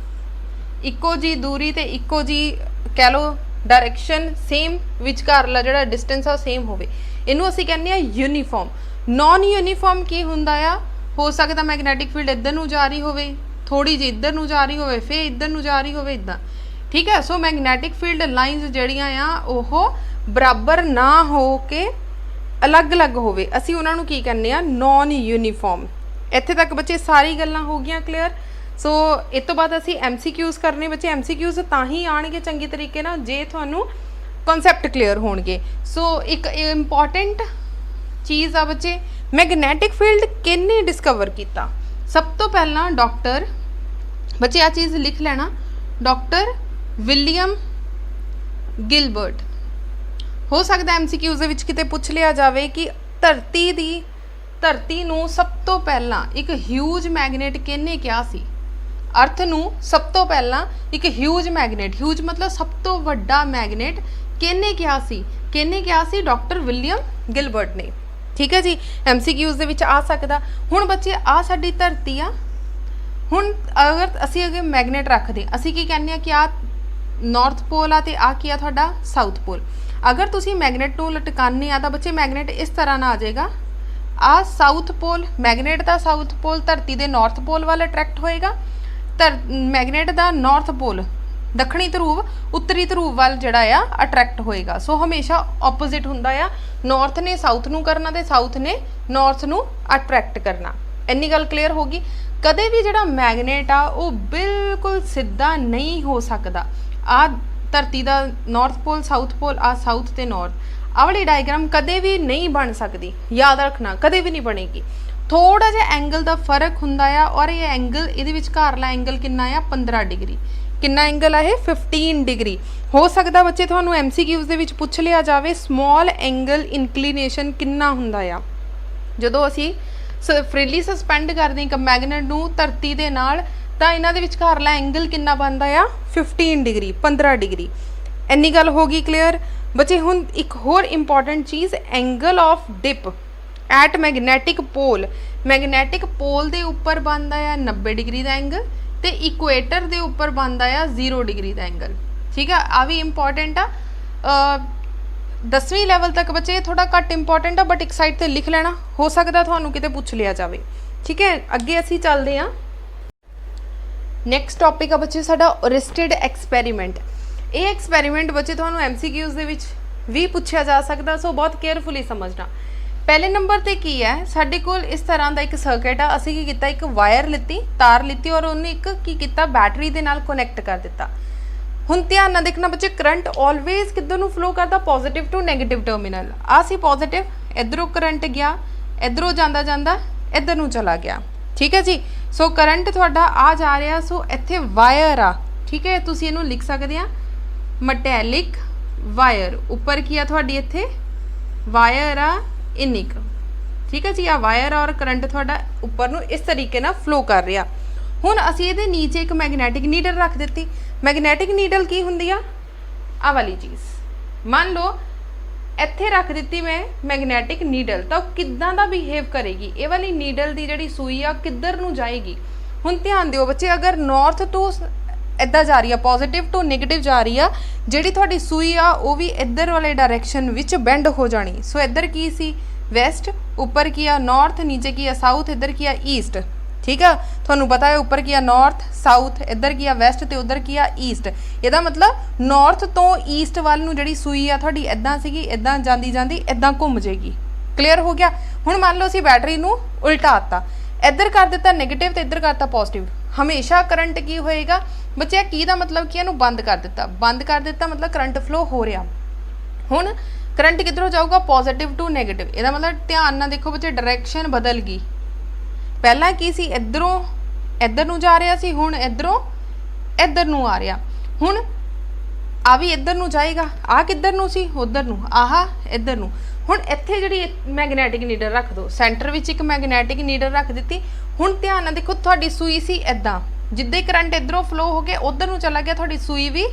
इक्को जी दूरी ते इक्को जी कह लो डायरैक्शन, सेम विचकारला जिहड़ा डिस्टेंस आ सेम होवे, इनू असीं कहने आ यूनीफॉर्म। नॉन यूनीफॉर्म की हुंदा आ, हो सकदा मैगनैटिक फील्ड इधर नूं जा रही होवे, थोड़ी जी इधर नूं जा रही होवे, फिर इधर नूं जा रही होवे, इदां, ठीक है। सो मैगनैटिक फील्ड लाइनस जिहड़ियां आ ओह बराबर ना हो के अलग अलग होवे, असीं उन्हां नूं की कहने आ, नॉन यूनीफॉर्म। इत्थे तक बच्चे सारी गल्लां हो गईयां क्लीयर। सो इस तो बाद असीं MCQs करने बच्चे, MCQs तां ही आउणगे चंगे तरीके नाल जे तुहानूं कॉन्सैप्ट क्लीयर होणगे। सो एक इंपॉर्टेंट चीज़ आ बच्चे, मैगनैटिक फील्ड किन्ने डिस्कवर किया? सब तो पहला डॉक्टर, बच्चे आ चीज़ लिख लेना, डॉक्टर विलियम गिलबर्ट। हो सकता MCQs दे विच किते पुछ लिया जाए कि धरती नूं सब तो पहला एक ह्यूज मैगनेट किन्ने किहा सी? अर्थ नूं सब तो पहला एक ह्यूज मैगनेट, ह्यूज मतलब सब तो वड्डा मैगनेट किहने कहा सी, किहने कहा सी? डॉक्टर विलियम गिलबर्ट ने। ठीक है जी, MCQs दे विच आ सकदा। हुण बच्चे आ साडी धरती आ, हुण अगर असी अगे मैगनेट रखदे असी की कहने कि आ नॉर्थ पोल आ ते आ की आ तुहाडा साउथ पोल। अगर तुसी मैगनेट नूं लटकाने आ तां बच्चे मैगनेट इस तरह ना आ जाएगा, आ साउथ पोल, मैगनेट दा साउथ पोल धरती दे नॉर्थ पोल वाल अट्रैक्ट होएगा, मैगनेट दा नॉर्थ पोल दक्षिणी ध्रुव उत्तरी ध्रुव वाल जिहड़ा आ अट्रैक्ट होएगा। सो हमेशा ऑपोजिट हुंदा आ, नॉर्थ ने साउथ नूं करना ते साउथ ने नॉर्थ नूं अट्रैक्ट करना। इन्नी गल क्लीयर होगी। कदे भी जिहड़ा मैगनेट आ वो बिल्कुल सीधा नहीं हो सकदा। आ धरती दा नॉर्थ पोल साउथ पोल, आ साउथ ते नॉर्थ, आ वाली डायग्राम कदे भी नहीं बन सकती, याद रखना कदे भी नहीं बनेगी। थोड़ा जिहा एंगल का फर्क हुंदा आ, और ये एंगल इहदे विचकारला एंगल कितना आ 15 डिग्री। कितना एंगल है 15 डिग्री। हो सकता बच्चे तुहानू MCQs दे विच पुछ लिया जावे स्मॉल एंगल इनकलीनेशन कितना हुंदा आ जदों असी फ्रीली सस्पेंड करदे एक मैगनेट नूं धरती दे नाल, तां इन्हां दे विचकारला एंगल कितना बनदा आ 15 डिग्री, 15 डिग्री। इन्नी गल हो गई क्लीयर बच्चे। हुण एक होर इंपॉर्टेंट चीज़, angle of dip at magnetic pole, magnetic pole दे उपर बनदा आ 90 डिग्री का एंगल, तो इक्वेटर दे उपर बनदा आ 0 डिग्री का एंगल। ठीक है, आ भी इंपॉर्टेंट आ। 10वीं लैवल तक बच्चे थोड़ा घट इंपॉर्टेंट आ, बट एक साइड ते लिख लेना, हो सकता तुहानू किते पुछ लिया जाए। ठीक है, अगे असी चलते हैं। नैक्सट टॉपिक आ बच्चे साडा ओरिस्टेड एक्सपैरीमेंट। ये एक्सपैरीमेंट बच्चे तुहानू MCQs दे विच भी पूछा जा सकता, सो बहुत केयरफुली समझना। पहले नंबर ते की है, साडे कोल इस तरह का एक सर्किट आ, असी की कीता एक वायर लिती, तार लिती, और उन्हें एक की कीता बैटरी दे नाल कनैक्ट कर दिता। हुण ध्यान नाल देखना बच्चे, करंट ऑलवेज किधर नूं फ्लो करता, पॉजिटिव टू नैगेटिव टर्मिनल। आ सी पॉजिटिव, इधरों करंट गया, इधरों जांदा जांदा इधर नूं चला गया। ठीक है जी, सो करंट तुहाडा आ जा रहा, सो इत्थे वायर आ। ठीक है, तुसीं इहनूं लिख सकदे आ मैटैलिक वायर। उपर की आ तुहाडी इत्थे वायर आ इनिक। ठीक है जी, आ वायर और करंट थोड़ा उपर नूं इस तरीके ना फ्लो कर रहा। हुण असीं इहदे नीचे एक मैगनैटिक नीडल रख दित्ती। मैगनैटिक नीडल की हुंदी आ? आ वाली चीज़ मान लो इत्थे रख दित्ती मैं मैगनैटिक नीडल, तो किद्दां दा बिहेव करेगी? ये वाली नीडल की जिहड़ी सूई आ किधर नूं जाएगी? हुण ध्यान दिओ बच्चे, अगर नॉर्थ टू इदा जा रही है, पॉजिटिव टू नैगेटिव जा रही है, जिहड़ी तुहाडी सूई आ वो भी इधर वाले डायरैक्शन विच बेंड हो जानी। सो इधर की सी वैस्ट, ऊपर की आ नॉर्थ, नीचे की आ साउथ, इधर की आ ईस्ट। ठीक है, तुहानू पता है ऊपर की आ नॉर्थ साउथ, इधर की आ वैस्ट ते उधर की आ ईस्ट। इहदा मतलब नॉर्थ तो ईस्ट वाल नूं जिहड़ी सूई आ तुहाडी इदां सीगी, इदां जांदी जांदी इदां घुम जाएगी। क्लीयर हो गया? हुण मान लो असीं बैटरी नूं उल्टाता, इधर कर दिता नैगेटिव ते इधर करता पॉजिटिव। हमेशा करंट की होएगा बच्चे, की दा मतलब कि इहनूं बंद कर दिता, बंद कर दिता मतलब करंट फ्लो हो रहा। हुण करंट किधरों जाऊगा? Positive to negative. इहदा मतलब ध्यान ना देखो बच्चे, डायरैक्शन बदल गई। पहला की सी इधरों इधर नूं जा रहा सी, हुण इधरों इधर नूं आ रहा। हुण आ भी इधर नूं जाएगा, आ किधर नूं सी? उधर नूं, आह इधर नूं। हुण इत्थे जिहड़ी मैगनैटिक नीडल रख दो, सेंटर विच एक मैगनैटिक नीडल रख दित्ती। हुण ध्यान ना देखो, तुहाडी सूई सी इदां, जिद्दां करंट इधरों फ्लो हो के उधर नूं चला गया, तुहाडी सूई भी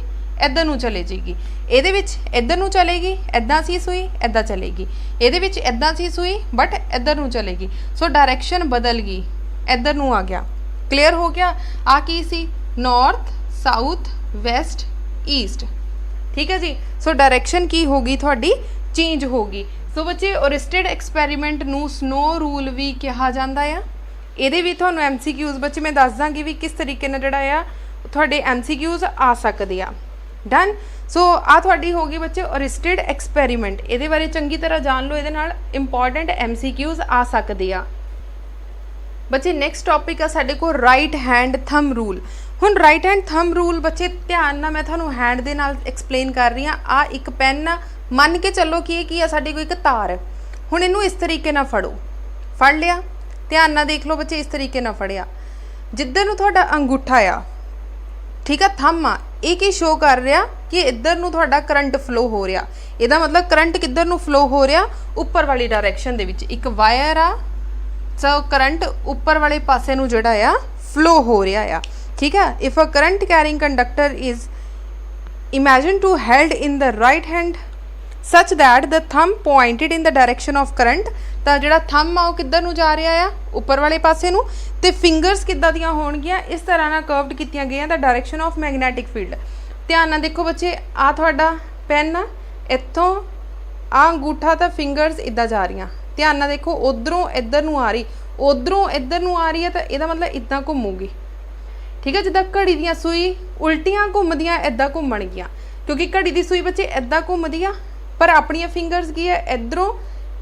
इधर नूं चले जाएगी। ਇਹਦੇ ਵਿੱਚ ਇੱਧਰ ਨੂੰ ਚਲੇਗੀ, ਇੱਦਾਂ ਸੀ ਸੂਈ ਇੱਦਾਂ ਚਲੇਗੀ। ਇਹਦੇ ਵਿੱਚ ਇੱਦਾਂ ਸੀ ਸੂਈ ਬਟ ਇੱਧਰ ਨੂੰ ਚਲੇਗੀ। ਸੋ ਡਾਇਰੈਕਸ਼ਨ ਬਦਲ ਗਈ, ਇੱਧਰ ਨੂੰ ਆ ਗਿਆ। ਕਲੀਅਰ ਹੋ ਗਿਆ? ਆ ਕੀ ਸੀ? North south west east. ਠੀਕ ਹੈ ਜੀ। ਸੋ ਡਾਇਰੈਕਸ਼ਨ ਕੀ ਹੋ ਗਈ ਤੁਹਾਡੀ? ਚੇਂਜ ਹੋ ਗਈ। ਸੋ ਬੱਚੇ ਓਰਿਸਟਡ ਐਕਸਪੈਰੀਮੈਂਟ ਨੂੰ ਸਨੋ ਰੂਲ ਵੀ ਕਿਹਾ ਜਾਂਦਾ ਆ। ਇਹਦੇ ਵੀ ਤੁਹਾਨੂੰ MCQs ਬੱਚੇ ਮੈਂ ਦੱਸ ਦਾਂਗੀ ਵੀ ਕਿਸ ਤਰੀਕੇ ਨਾਲ ਜਿਹੜਾ ਆ ਤੁਹਾਡੇ MCQs ਆ ਸਕਦੇ ਆ। डन। सो आ थोड़ी होगी बच्चे ओरिस्टेड एक्सपैरीमेंट। ये बारे चंगी तरह जान लो, ये इंपॉर्टेंट MCQs आ सकते हैं बच्चे। नैक्सट टॉपिक है साडे को राइट हैंड थंब रूल। हुण राइट हैंड थंब रूल बच्चे ध्यान ना मैं थानू हैंड दे नाल एक्सप्लेन कर रही हाँ। आ एक पेन मन के चलो कि की है साडे को एक तार। हुण इनू इस तरीके ना फड़ो, फड़ लिया, ध्यान ना देख लो बच्चे, इस तरीके ना फड़िया, जिधर नू तुहाडा अंगूठा आ, ठीक है, थंब आ, एक ही शो कर रहा कि इधर नू तुहाडा करंट फ्लो हो रहा। इहदा मतलब करंट किधर नू फ्लो हो रहा? उपर वाली डायरैक्शन दे विच। एक वायर आ, सो करंट उपर वाले पासे नू जिहड़ा आ फ्लो हो रहा आ। ठीक है। If a current carrying conductor is imagine to held in the right hand such that the thumb pointed in the direction of current, ਤਾਂ ਜਿਹੜਾ ਥੰਮ ਆ ਉਹ ਕਿੱਧਰ ਨੂੰ ਜਾ ਰਿਹਾ ਆ, ਉੱਪਰ ਵਾਲੇ ਪਾਸੇ ਨੂੰ, ਤੇ ਫਿੰਗਰਸ ਕਿੱਦਾਂ ਦੀਆਂ ਹੋਣਗੀਆਂ, ਇਸ ਤਰ੍ਹਾਂ ਨਾਲ ਕਰਵਡ ਕੀਤੀਆਂ ਗਈਆਂ ਦਾ ਡਾਇਰੈਕਸ਼ਨ ਆਫ ਮੈਗਨੈਟਿਕ ਫੀਲਡ। ਧਿਆਨ ਨਾਲ ਦੇਖੋ ਬੱਚੇ, ਆ ਤੁਹਾਡਾ ਪੈਨ ਆ, ਇੱਥੋਂ ਆ ਅੰਗੂਠਾ ਤਾਂ ਫਿੰਗਰਸ ਇੱਦਾਂ ਜਾ ਰਹੀਆਂ, ਧਿਆਨ ਨਾਲ ਦੇਖੋ, ਉਧਰੋਂ ਇੱਧਰ ਨੂੰ ਆ ਰਹੀ, ਉਧਰੋਂ ਇੱਧਰ ਨੂੰ ਆ ਰਹੀ ਹੈ, ਤਾਂ ਇਹਦਾ ਮਤਲਬ ਇੱਦਾਂ ਘੁੰਮੂਗੀ, ਠੀਕ ਹੈ। ਜਿੱਦਾਂ ਘੜੀ ਦੀਆਂ ਸੂਈ ਉਲਟੀਆਂ ਘੁੰਮਦੀਆਂ ਇੱਦਾਂ ਘੁੰਮਣਗੀਆਂ, ਕਿਉਂਕਿ ਘੜੀ ਦੀ ਸੂਈ ਬੱਚੇ ਇੱਦਾਂ ਘੁੰਮਦੀ ਆ, ਪਰ ਆਪਣੀਆਂ ਫਿੰਗਰਸ ਕੀ ਹੈ, ਇੱਧਰੋਂ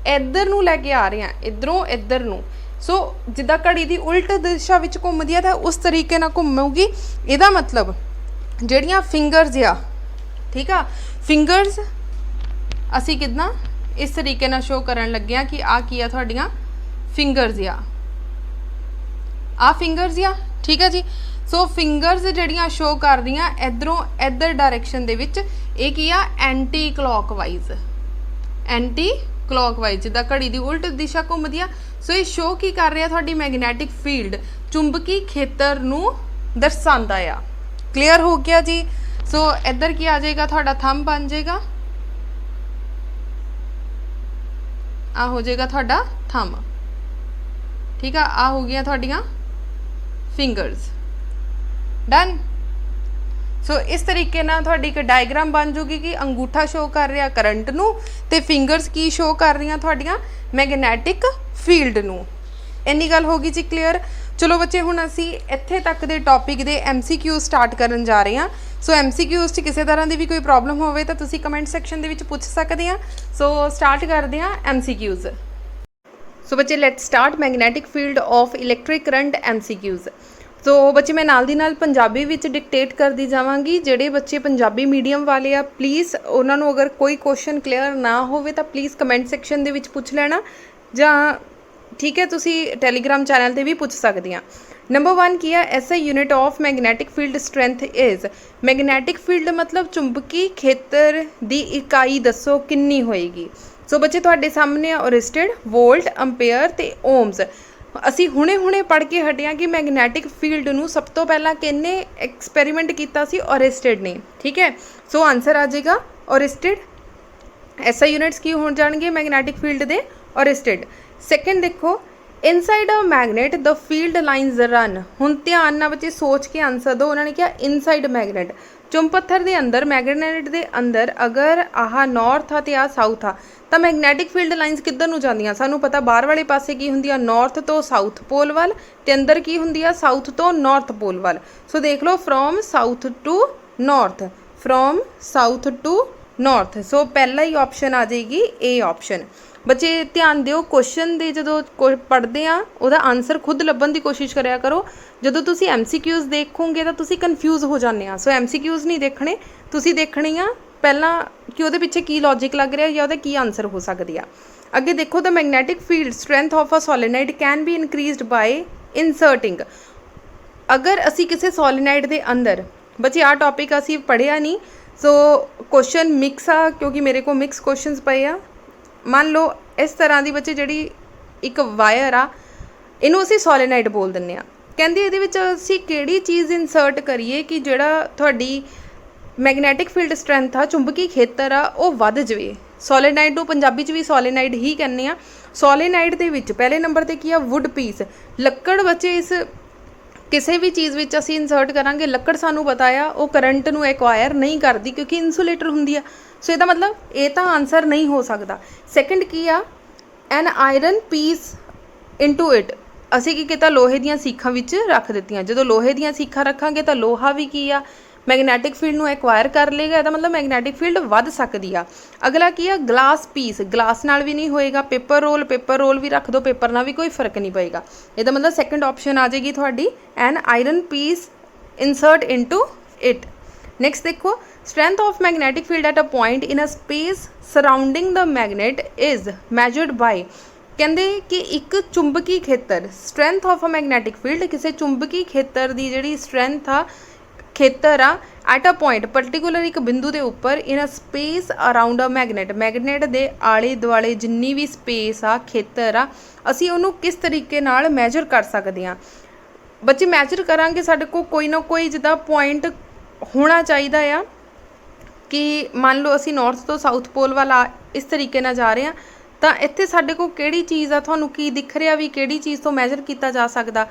ਇੱਧਰ ਨੂੰ ਲੈ ਕੇ ਆ ਰਹੀਆਂ, ਇੱਧਰੋਂ ਇੱਧਰ ਨੂੰ। ਸੋ ਜਿੱਦਾਂ ਘੜੀ ਦੀ ਉਲਟ ਦਿਸ਼ਾ ਵਿੱਚ ਘੁੰਮਦੀ ਆ ਤਾਂ ਉਸ ਤਰੀਕੇ ਨਾਲ ਘੁੰਮੂਗੀ। ਇਹਦਾ ਮਤਲਬ ਜਿਹੜੀਆਂ ਫਿੰਗਰਸ ਆ, ਠੀਕ ਆ, ਫਿੰਗਰਸ ਅਸੀਂ ਕਿੱਦਾਂ ਇਸ ਤਰੀਕੇ ਨਾਲ ਸ਼ੋ ਕਰਨ ਲੱਗੇ ਆ ਕਿ ਆ ਕੀ ਆ, ਤੁਹਾਡੀਆਂ ਫਿੰਗਰਸ ਆ ਫਿੰਗਰਸ ਆ, ਠੀਕ ਆ ਜੀ। ਸੋ ਫਿੰਗਰਸ ਜਿਹੜੀਆਂ ਸ਼ੋ ਕਰਦੀਆਂ ਇੱਧਰੋਂ ਇੱਧਰ ਡਾਇਰੈਕਸ਼ਨ ਦੇ ਵਿੱਚ, ਇਹ ਕੀ ਆ, ਐਂਟੀ ਕਲੌਕਵਾਈਜ਼, ਐਂਟੀ ਕਲੌਕਵਾਈਜ਼, ਜਿੱਦਾਂ ਘੜੀ ਦੀ ਉਲਟ ਦਿਸ਼ਾ ਘੁੰਮਦੀ ਆ। ਸੋ ਇਹ ਸ਼ੋ ਕੀ ਕਰ ਰਿਹਾ, ਤੁਹਾਡੀ ਮੈਗਨੈਟਿਕ ਫੀਲਡ ਚੁੰਬਕੀ ਖੇਤਰ ਨੂੰ ਦਰਸਾਉਂਦਾ ਆ। ਕਲੀਅਰ ਹੋ ਗਿਆ ਜੀ। ਸੋ ਇੱਧਰ ਕੀ ਆ ਜਾਏਗਾ, ਤੁਹਾਡਾ ਥੰਬ ਬਣ ਜਾਏਗਾ, ਆ ਹੋ ਜਾਏਗਾ ਤੁਹਾਡਾ ਥੰਬ, ਠੀਕ ਆ। ਆ ਹੋ ਗਈਆਂ ਤੁਹਾਡੀਆਂ ਫਿੰਗਰਸ, ਡਨ। ਸੋ ਇਸ ਤਰੀਕੇ ਨਾਲ ਤੁਹਾਡੀ ਇੱਕ ਡਾਇਗਰਾਮ ਬਣ ਜੂਗੀ ਕਿ ਅੰਗੂਠਾ ਸ਼ੋ ਕਰ ਰਿਹਾ ਕਰੰਟ ਨੂੰ, ਤੇ ਫਿੰਗਰਸ ਕੀ ਸ਼ੋ ਕਰ ਰਹੀਆਂ, ਤੁਹਾਡੀਆਂ ਮੈਗਨੈਟਿਕ ਫੀਲਡ ਨੂੰ। ਇੰਨੀ ਗੱਲ ਹੋ ਗਈ ਜੀ ਕਲੀਅਰ। ਚਲੋ ਬੱਚੇ, ਹੁਣ ਅਸੀਂ ਇੱਥੇ ਤੱਕ ਦੇ ਟੌਪਿਕ ਦੇ MCQ ਸਟਾਰਟ ਕਰਨ ਜਾ ਰਹੇ ਹਾਂ। ਸੋ MCQs 'ਚ ਕਿਸੇ ਤਰ੍ਹਾਂ ਦੀ ਵੀ ਕੋਈ ਪ੍ਰੋਬਲਮ ਹੋਵੇ ਤਾਂ ਤੁਸੀਂ ਕਮੈਂਟ ਸੈਕਸ਼ਨ ਦੇ ਵਿੱਚ ਪੁੱਛ ਸਕਦੇ ਆ। ਸੋ ਸਟਾਰਟ ਕਰਦੇ ਹਾਂ MCQs। ਸੋ ਬੱਚੇ, let start magnetic field of electric current MCQs। So ਬੱਚੇ, ਮੈਂ ਨਾਲ ਦੀ ਨਾਲ ਪੰਜਾਬੀ ਵਿੱਚ ਡਿਕਟੇਟ ਕਰਦੀ ਜਾਵਾਂਗੀ। ਜਿਹੜੇ ਬੱਚੇ ਪੰਜਾਬੀ ਮੀਡੀਅਮ ਵਾਲੇ ਆ, ਪਲੀਜ਼ ਉਹਨਾਂ ਨੂੰ ਅਗਰ ਕੋਈ ਕੁਐਸਚਨ ਕਲੀਅਰ ਨਾ ਹੋਵੇ ਤਾਂ ਪਲੀਜ਼ ਕਮੈਂਟ ਸੈਕਸ਼ਨ ਦੇ ਵਿੱਚ ਪੁੱਛ ਲੈਣਾ, ਜਾਂ ਠੀਕ ਹੈ ਤੁਸੀਂ ਟੈਲੀਗ੍ਰਾਮ ਚੈਨਲ 'ਤੇ ਵੀ ਪੁੱਛ ਸਕਦੇ ਆ। ਨੰਬਰ 1 ਕੀ ਆ, SI unit of magnetic field strength is. Magnetic field ਮਤਲਬ ਚੁੰਬਕੀ ਖੇਤਰ ਦੀ ਇਕਾਈ ਦੱਸੋ ਕਿੰਨੀ ਹੋਏਗੀ। ਸੋ ਬੱਚੇ, ਤੁਹਾਡੇ ਸਾਹਮਣੇ ਆ ਓਰਿਸਟਡ, ਵੋਲਟ, ਅੰਪੇਅਰ ਤੇ ਓਮਸ। ਅਸੀਂ ਹੁਣੇ ਪੜ੍ਹ ਕੇ ਹਟੇ ਹਾਂ ਕਿ ਮੈਗਨੈਟਿਕ ਫੀਲਡ ਨੂੰ ਸਭ ਤੋਂ ਪਹਿਲਾਂ ਕਿਹਨੇ ਐਕਸਪੈਰੀਮੈਂਟ ਕੀਤਾ ਸੀ, ਓਰਿਸਟਡ ਨੇ, ਠੀਕ ਹੈ। ਸੋ ਆਨਸਰ ਆ ਜਾਏਗਾ ਓਰਿਸਟਡ। SI ਯੂਨਿਟਸ ਕੀ ਹੋਣ ਜਾਣਗੇ ਮੈਗਨੈਟਿਕ ਫੀਲਡ ਦੇ, ਓਰਿਸਟਡ। ਸੈਕਿੰਡ ਦੇਖੋ, ਇਨਸਾਈਡ ਅ ਮੈਗਨੇਟ ਦ ਫੀਲਡ ਲਾਈਨਸ ਰਨ। ਹੁਣ ਧਿਆਨ ਨਾਲ ਬੱਚੇ ਸੋਚ ਕੇ ਆਨਸਰ ਦਿਓ। ਉਹਨਾਂ ਨੇ ਕਿਹਾ ਇਨਸਾਈਡ ਮੈਗਨੇਟ, ਚੁੰਬ ਪੱਥਰ ਦੇ ਅੰਦਰ, ਮੈਗਨੇਟ ਦੇ ਅੰਦਰ ਅਗਰ ਆਹ ਨਾਰਥ ਆ ਤੇ ਆਹ ਸਾਊਥ ਆ, ਤਾਂ ਮੈਗਨੈਟਿਕ ਫੀਲਡ ਲਾਈਨਸ ਕਿੱਧਰ ਨੂੰ ਜਾਂਦੀਆਂ, ਸਾਨੂੰ ਪਤਾ ਬਾਹਰ ਵਾਲੇ ਪਾਸੇ ਕੀ ਹੁੰਦੀ ਆ, ਨਾਰਥ ਤੋਂ ਸਾਊਥ ਪੋਲ ਵੱਲ, ਤੇ ਅੰਦਰ ਕੀ ਹੁੰਦੀ ਆ, ਸਾਊਥ ਤੋਂ ਨਾਰਥ ਪੋਲ ਵੱਲ। ਸੋ ਦੇਖ ਲਓ, from south to north, from south to north. So ਪਹਿਲਾ ਹੀ ਆਪਸ਼ਨ ਆ ਜਾਏਗੀ A ਆਪਸ਼ਨ। ਬੱਚੇ ਧਿਆਨ ਦਿਓ, ਕੁਐਸਚਨ ਦੇ ਜਦੋਂ ਪੜ੍ਹਦੇ ਆ ਉਹਦਾ ਆਨਸਰ ਖੁਦ ਲੱਭਣ ਦੀ ਕੋਸ਼ਿਸ਼ ਕਰਿਆ ਕਰੋ। ਜਦੋਂ ਤੁਸੀਂ MCQs ਦੇਖੋਗੇ ਤਾਂ ਤੁਸੀਂ ਕਨਫਿਊਜ਼ ਹੋ ਜਾਂਦੇ ਆ। ਸੋ MCQs ਨਹੀਂ ਦੇਖਣੇ, ਤੁਸੀਂ ਦੇਖਣੀ ਆ ਪਹਿਲਾਂ ਕਿ ਉਹਦੇ ਪਿੱਛੇ ਕੀ ਲੌਜਿਕ ਲੱਗ ਰਿਹਾ ਜਾਂ ਉਹਦਾ ਕੀ ਆਨਸਰ ਹੋ ਸਕਦੀ ਆ। ਅੱਗੇ ਦੇਖੋ, the magnetic field strength of a solenoid can be increased by inserting. ਅਗਰ ਅਸੀਂ ਕਿਸੇ ਸੋਲੀਨਾਈਡ ਦੇ ਅੰਦਰ, ਬੱਚੇ ਆਹ ਟੌਪਿਕ ਅਸੀਂ ਪੜ੍ਹਿਆ ਨਹੀਂ, ਸੋ ਕੁਐਸਚਨ ਮਿਕਸ ਆ, ਕਿਉਂਕਿ ਮੇਰੇ ਕੋਲ ਮਿਕਸ ਕੁਐਸਚਨਸ ਪਏ ਆ। ਮੰਨ ਲਓ ਇਸ ਤਰ੍ਹਾਂ ਦੀ ਬੱਚੇ ਜਿਹੜੀ ਇੱਕ ਵਾਇਰ ਆ, ਇਹਨੂੰ ਅਸੀਂ ਸੋਲੀਨਾਈਡ ਬੋਲ ਦਿੰਦੇ ਆ। ਕਹਿੰਦੇ ਇਹਦੇ ਵਿੱਚ ਅਸੀਂ ਕਿਹੜੀ ਚੀਜ਼ ਇਨਸਰਟ ਕਰੀਏ ਕਿ ਜਿਹੜਾ ਤੁਹਾਡੀ ਮੈਗਨੈਟਿਕ ਫੀਲਡ ਸਟਰੈਂਥ ਆ, ਚੁੰਬਕੀ ਖੇਤਰ ਆ, ਉਹ ਵੱਧ ਜਾਵੇ। ਸੋਲੀਨਾਈਡ ਨੂੰ ਪੰਜਾਬੀ 'ਚ ਵੀ ਸੋਲੀਨਾਈਡ ਹੀ ਕਹਿੰਦੇ ਆ। ਸੋਲੀਨਾਈਡ ਦੇ ਵਿੱਚ ਪਹਿਲੇ ਨੰਬਰ 'ਤੇ ਕੀ ਆ, ਵੁੱਡ ਪੀਸ, ਲੱਕੜ। ਬੱਚੇ ਇਸ ਕਿਸੇ ਵੀ ਚੀਜ਼ ਵਿੱਚ ਅਸੀਂ ਇਨਸਰਟ ਕਰਾਂਗੇ, ਲੱਕੜ ਸਾਨੂੰ ਪਤਾ ਆ ਉਹ ਕਰੰਟ ਨੂੰ ਐਕਵਾਇਰ ਨਹੀਂ ਕਰਦੀ ਕਿਉਂਕਿ ਇਨਸੂਲੇਟਰ ਹੁੰਦੀ ਆ। ਸੋ ਇਹਦਾ ਮਤਲਬ ਇਹ ਤਾਂ ਆਨਸਰ ਨਹੀਂ ਹੋ ਸਕਦਾ। ਸੈਕਿੰਡ ਕੀ ਆ, ਐਨ ਆਇਰਨ ਪੀਸ ਇਨਟੂ ਇਟ। ਅਸੀਂ ਕੀ ਕੀਤਾ, ਲੋਹੇ ਦੀਆਂ ਸੀਖਾਂ ਵਿੱਚ ਰੱਖ ਦਿੱਤੀਆਂ। ਜਦੋਂ ਲੋਹੇ ਦੀਆਂ ਸੀਖਾਂ ਰੱਖਾਂਗੇ ਤਾਂ ਲੋਹਾ ਵੀ ਕੀ ਆ, ਮੈਗਨੈਟਿਕ ਫੀਲਡ ਨੂੰ ਐਕਵਾਇਰ ਕਰ ਲੇਗਾ। ਇਹਦਾ ਮਤਲਬ ਮੈਗਨੈਟਿਕ ਫੀਲਡ ਵੱਧ ਸਕਦੀ ਆ। ਅਗਲਾ ਕੀ ਆ, ਗਲਾਸ ਪੀਸ। ਗਲਾਸ ਨਾਲ ਵੀ ਨਹੀਂ ਹੋਏਗਾ। ਪੇਪਰ ਰੋਲ ਵੀ ਰੱਖ ਦਿਓ, ਪੇਪਰ ਨਾਲ ਵੀ ਕੋਈ ਫਰਕ ਨਹੀਂ ਪਏਗਾ। ਇਹਦਾ ਮਤਲਬ ਸੈਕਿੰਡ ਆਪਸ਼ਨ ਆ ਜਾਏਗੀ ਤੁਹਾਡੀ, an iron piece insert into it. Next ਦੇਖੋ, strength of magnetic field at a point in a space surrounding the magnet is measured by। ਕਹਿੰਦੇ ਕਿ ਇੱਕ ਚੁੰਬਕੀ ਖੇਤਰ, strength of a magnetic field, ਕਿਸੇ ਚੁੰਬਕੀ ਖੇਤਰ ਦੀ ਜਿਹੜੀ strength ਆ, ਖੇਤਰ ਆ, at a point particular ਇੱਕ ਬਿੰਦੂ ਦੇ ਉੱਪਰ, in a space around a magnet, magnet ਦੇ ਆਲੇ ਦੁਆਲੇ ਜਿੰਨੀ ਵੀ ਸਪੇਸ ਆ, ਖੇਤਰ ਆ, ਅਸੀਂ ਉਹਨੂੰ ਕਿਸ ਤਰੀਕੇ ਨਾਲ ਮੈਜਰ ਕਰ ਸਕਦੇ ਹਾਂ। बच्चे मैजर करांगे साडे को कोई ना कोई जिदा पॉइंट होना चाहिदा आ कि मान लो असी नॉर्थ तो साउथ पोल वाला इस तरीके नाल जा रहे हैं तो इत्थे साडे को किहड़ी चीज़ आ तुहानूं की दिख रहा भी किहड़ी चीज़ तो मैजर किया जा सकदा।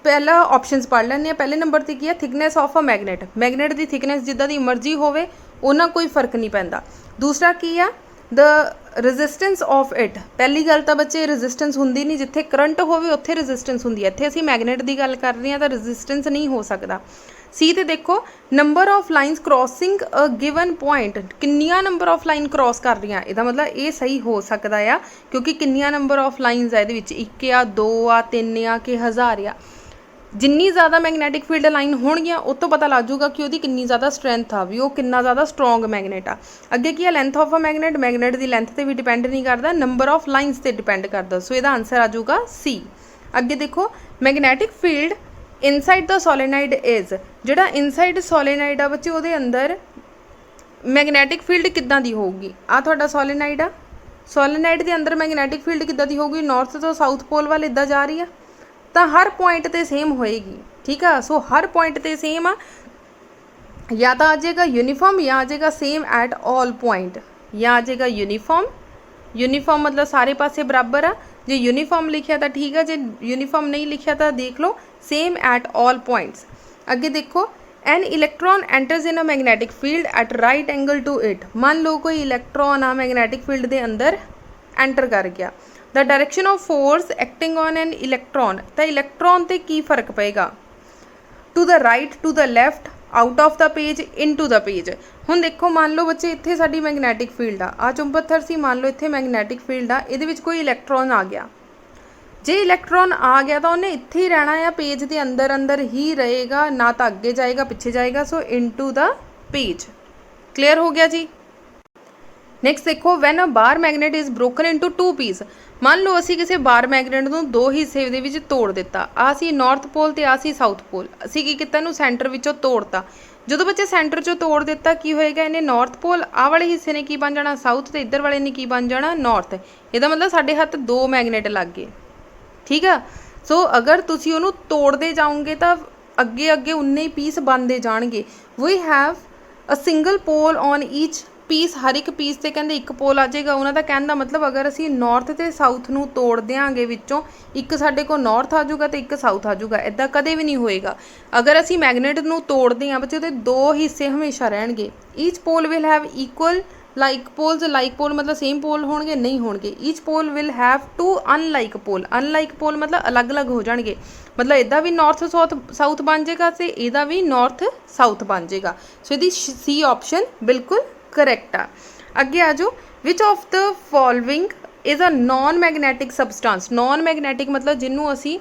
पहला ऑप्शनस पढ़ लैंदे आ। पहले नंबर ते की है thickness of a magnet, magnet की थिकनेस जिद्दां दी मर्जी होवे उन्हां कोई फर्क नहीं पैंदा। दूसरा की आ द रजिस्टेंस ऑफ इट, पहली गल तो बच्चे रजिस्टेंस हुंदी नहीं, जिथे करंट होवे उत्थे रजिस्टेंस हुंदी है, इत्थे असीं मैगनेट की गल कर रहे हैं तो रजिस्टेंस नहीं हो सकता। सी ते देखो number of lines crossing a given point, किन्नियां नंबर ऑफ लाइन क्रॉस कर रही हैं, इहदा मतलब ये सही हो सकता है क्योंकि किन्नियां नंबर ऑफ लाइनस है, इहदे विच 1 आ 2 आ 3 आ कि 1000 आ। जिन्नी ज़्यादा मैगनैटिक फील्ड लाइन होणगियां उस तो पता लग जूगा कि उसकी किन्नी ज़्यादा स्ट्रैंथ आ, भी वो कितना ज़्यादा स्ट्रोंग मैगनेट आ। अगे की है length of a magnet, magnet की लेंथ से भी डिपेंड नहीं करता, नंबर ऑफ लाइनस से डिपेंड करता। सो इसका आंसर आ जाऊगा सी। अगे देखो magnetic field inside the solenoid is, जिहड़ा इनसाइड सोलेनाइड आ बच्चे उहदे अंदर मैगनैटिक फील्ड किद्दां दी होगी। आ तुहाडा सोलेनाइड आ, सोलेनाइड के अंदर मैगनैटिक फील्ड किद्दां दी होगी, नॉर्थ तो साउथ पोल वाल इद्दां जा रही है तो हर पॉइंट ते सेम होएगी। ठीक है, सो हर पॉइंट ते सेम आ, या तो आ जाएगा यूनीफॉर्म या आ जाएगा सेम एट ऑल पॉइंट, या आ जाएगा यूनीफॉर्म। यूनीफॉर्म मतलब सारे पासे बराबर आ, जे यूनीफॉर्म लिखा तो ठीक है, जे यूनीफॉर्म नहीं लिखा तो देख लो सेम एट ऑल पॉइंट्स। अगे देखो an electron enters in a magnetic field at right angle to it, मान लो कोई इलैक्ट्रॉन आ मैगनैटिक फील्ड के अंदर एंटर कर गया। The direction of force acting on an electron, तो इलैक्ट्रॉन ते की फर्क पेगा, to the right to the left out of the page into the page. हुण देखो मान लो बच्चे इत्थे साडी मैगनैटिक फील्ड आ चुंबकत्थर सी, मान लो इत्थे मैगनैटिक फील्ड आ, इहदे विच कोई इलैक्ट्रॉन आ गया, जे इलैक्ट्रॉन आ गया तो उन्हें इत्थे ही रहना है, पेज के अंदर अंदर ही रहेगा, ना तो अगे जाएगा पिछे जाएगा। So into the page. Clear हो गया जी। नैक्सट देखो when a bar magnet is broken into 2 piece, मान लो असी किसी बार मैगनेट को 2 हिस्से दे विच तोड़ दिता, आ सी नॉर्थ पोल ते आ सी साउथ पोल, असी की किता इहनूं सेंटर विचों तोड़ता। जो बच्चे सेंटर चों तोड़ दिता की होएगा, इन्हें नॉर्थ पोल आ वाले हिस्से ने की बन जाना साउथ, ते इधर वाले ने की बन जाना नॉर्थ। इहदा मतलब साडे हत्थ 2 मैगनेट लग गए। ठीक है, सो अगर तुसी उहनूं तोड़ते जाओगे तो अगे अगे उन्ने ही पीस बनते जाणगे। We have a single pole on each piece, हर एक पीस से कहते एक पोल आ जाएगा। उन्होंने कहने का मतलब अगर असी नॉर्थ ते साउथ नूं तोड़ देंगे विचों एक साडे को नॉर्थ आ जाऊगा तो एक साउथ आ जाऊगा, इदा कदे भी नहीं होएगा। अगर असी मैगनेट नूं तोड़ते हैं बच्चे तो 2 हिस्से हमेशा रहणगे। Each pole will have equal like poles, like pole मतलब सेम पोल होणगे नहीं होणगे। Each pole will have 2 unlike pole, unlike pole मतलब अलग अलग हो जाएंगे, मतलब इदा भी नॉर्थ साउथ बन जाएगा तो इहदा भी नॉर्थ साउथ बन जाएगा। सो इहदी सी ऑप्शन बिल्कुल करैक्ट आ। अगे आ जाओ विच of the following is a non magnetic सबसटांस, non magnetic मतलब जिन्हों असी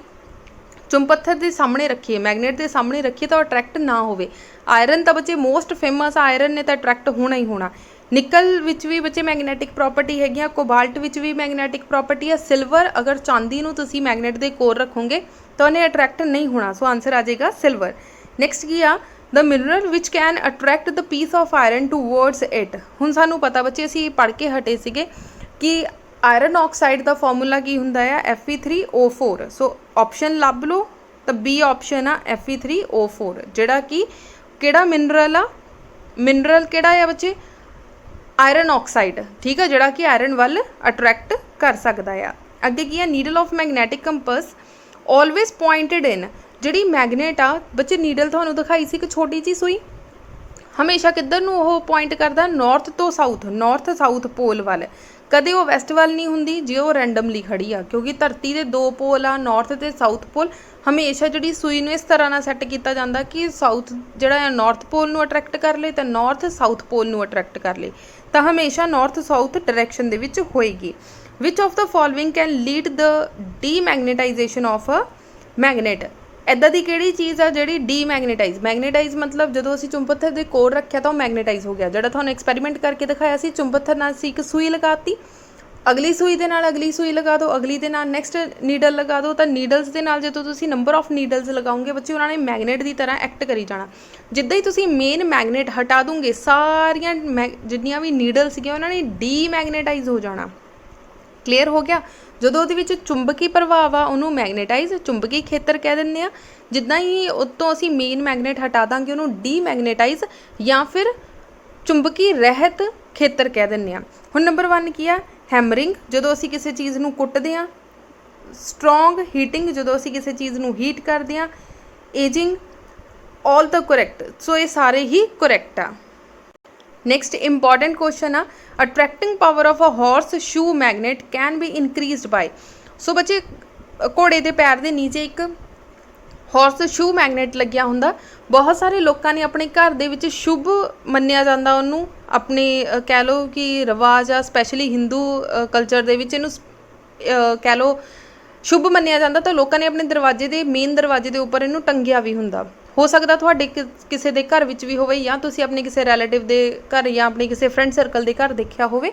चुंबकत्थर के सामने रखिए, मैगनेट के सामने रखिए तो अट्रैक्ट ना होवे। आयरन तो बच्चे मोस्ट फेमस, आयरन ने तो अट्रैक्ट होना ही होना। निकल विच भी बच्चे मैगनैटिक प्रॉपर्टी हैगी, कोबाल्ट विच भी मैगनैटिक प्रॉपर्टी है। सिल्वर अगर चांदी नूं तुसी मैगनेट के कोल रखोगे तो उन्हें अट्रैक्ट नहीं होना, सो आंसर आ जाएगा सिल्वर। नैक्सट की आ the mineral which can attract the piece of iron towards it. हुण सानूं पता बच्चे असीं पढ़ के हटे सीगे कि आयरन ऑक्साइड का फॉर्मूला की हुंदा है Fe3O4। सो ऑप्शन लभ लो तो बी ऑप्शन आ Fe3O4, जिहड़ा कि किहड़ा मिनरल आ, मिनरल किहड़ा है बच्चे आयरन ऑक्साइड। ठीक है, जिहड़ा कि आयरन वाल अट्रैक्ट कर सकदा है। अगे की है needle of magnetic compass always pointed इन, जिहड़ी मैगनेट आ बच्चे नीडल तुहानूं दिखाई सी एक छोटी जी सुई, हमेशा किधर नूं ओह पॉइंट करदा, नॉर्थ तो साउथ, नॉर्थ साउथ पोल वाल, कदे वो वैसट वाल नहीं हुंदी जे वो रैंडमली खड़ी आ, क्योंकि धरती के 2 पोल आ, नॉर्थ ते साउथ पोल। हमेशा जिहड़ी सुई नूं इस तरह नाल सैट कीता जांदा कि साउथ जिहड़ा नॉर्थ पोल नूं अट्रैक्ट कर ले तो नॉर्थ साउथ पोल नूं अट्रैक्ट कर ले, तो हमेशा नॉर्थ साउथ डायरैक्शन दे विच होएगी। Which of the following can lead the demagnetisation of a magnet, इदां दी किहड़ी चीज़ आ जिहड़ी डीमैगनेटाइज, मैगनेटाइज मतलब जदों असीं चुंबकत्थर दे कोल रखिया तो मैगनेटाइज हो गया। जिहड़ा तुहानूं एक्सपैरीमेंट करके दिखाया सी, चुंबकत्थर नाल असीं एक सूई लगाती, अगली सूई दे नाल अगली सूई लगा दो, अगली दे नाल नैक्सट नीडल लगा दो, तो नीडल्स दे नाल जदों तुसीं नंबर ऑफ नीडल्स लगाओगे बच्चे उन्होंने मैगनेट की तरह एक्ट करी जाना। जिद्दां ही तुसीं मेन मैगनेट हटा दोगे सारियां जिन्नियां भी नीडल सीगियां उन्होंने डीमैगनेटाइज हो जाना। क्लीयर हो गया। ਜਦੋਂ ਉਹਦੇ ਵਿੱਚ ਚੁੰਬਕੀ ਪ੍ਰਭਾਵ ਆ ਉਹਨੂੰ ਮੈਗਨੇਟਾਈਜ਼ ਚੁੰਬਕੀ ਖੇਤਰ ਕਹਿ ਦਿੰਦੇ ਆ। ਜਿੱਦਾਂ ਹੀ ਉਤੋਂ ਅਸੀਂ ਮੇਨ ਮੈਗਨੇਟ ਹਟਾ ਦਾਂਗੇ ਉਹਨੂੰ ਡੀਮੈਗਨੇਟਾਈਜ਼ ਜਾਂ ਫਿਰ ਚੁੰਬਕੀ ਰਹਿਤ ਖੇਤਰ ਕਹਿ ਦਿੰਦੇ ਆ। ਹੁਣ ਨੰਬਰ 1 ਕੀ ਆ? ਹੈਮਰਿੰਗ, ਜਦੋਂ ਅਸੀਂ ਕਿਸੇ ਚੀਜ਼ ਨੂੰ ਕੁੱਟਦੇ ਹਾਂ। ਸਟਰੋਂਗ ਹੀਟਿੰਗ, ਜਦੋਂ ਅਸੀਂ ਕਿਸੇ ਚੀਜ਼ ਨੂੰ ਹੀਟ ਕਰਦੇ ਹਾਂ। ਏਜਿੰਗ, ਆਲ ਦਾ ਕਰੈਕਟ। ਸੋ ਇਹ ਸਾਰੇ ਹੀ ਕਰੈਕਟ ਆ। ਨੈਕਸਟ ਇੰਪੋਰਟੈਂਟ ਕੁਐਸਚਨ ਆ, attracting power of a horseshoe magnet can be increased by. So ਬੱਚੇ ਘੋੜੇ ਦੇ ਪੈਰ ਦੇ ਨੀਚੇ ਇੱਕ ਹਾਰਸ ਸ਼ੂ ਮੈਗਨੇਟ ਲੱਗਿਆ ਹੁੰਦਾ। ਬਹੁਤ ਸਾਰੇ ਲੋਕਾਂ ਨੇ ਆਪਣੇ ਘਰ ਦੇ ਵਿੱਚ ਸ਼ੁਭ ਮੰਨਿਆ ਜਾਂਦਾ ਉਹਨੂੰ, ਆਪਣੇ ਕਹਿ ਲਓ ਕਿ ਰਿਵਾਜ ਆ, ਸਪੈਸ਼ਲੀ ਹਿੰਦੂ ਕਲਚਰ ਦੇ ਵਿੱਚ ਇਹਨੂੰ ਕਹਿ ਲਓ ਸ਼ੁਭ ਮੰਨਿਆ ਜਾਂਦਾ। ਤਾਂ ਲੋਕਾਂ ਨੇ ਆਪਣੇ ਦਰਵਾਜ਼ੇ ਦੇ ਮੇਨ ਦਰਵਾਜ਼ੇ ਦੇ ਉੱਪਰ ਇਹਨੂੰ ਟੰਗਿਆ ਵੀ ਹੁੰਦਾ। ਹੋ ਸਕਦਾ ਤੁਹਾਡੇ ਕਿਸੇ ਦੇ ਘਰ ਵਿੱਚ ਵੀ ਹੋਵੇ ਜਾਂ ਤੁਸੀਂ ਆਪਣੇ ਕਿਸੇ ਰਿਲੇਟਿਵ ਦੇ ਘਰ ਜਾਂ ਆਪਣੇ ਕਿਸੇ ਫਰੈਂਡ ਸਰਕਲ ਦੇ ਘਰ ਦੇਖਿਆ ਹੋਵੇ।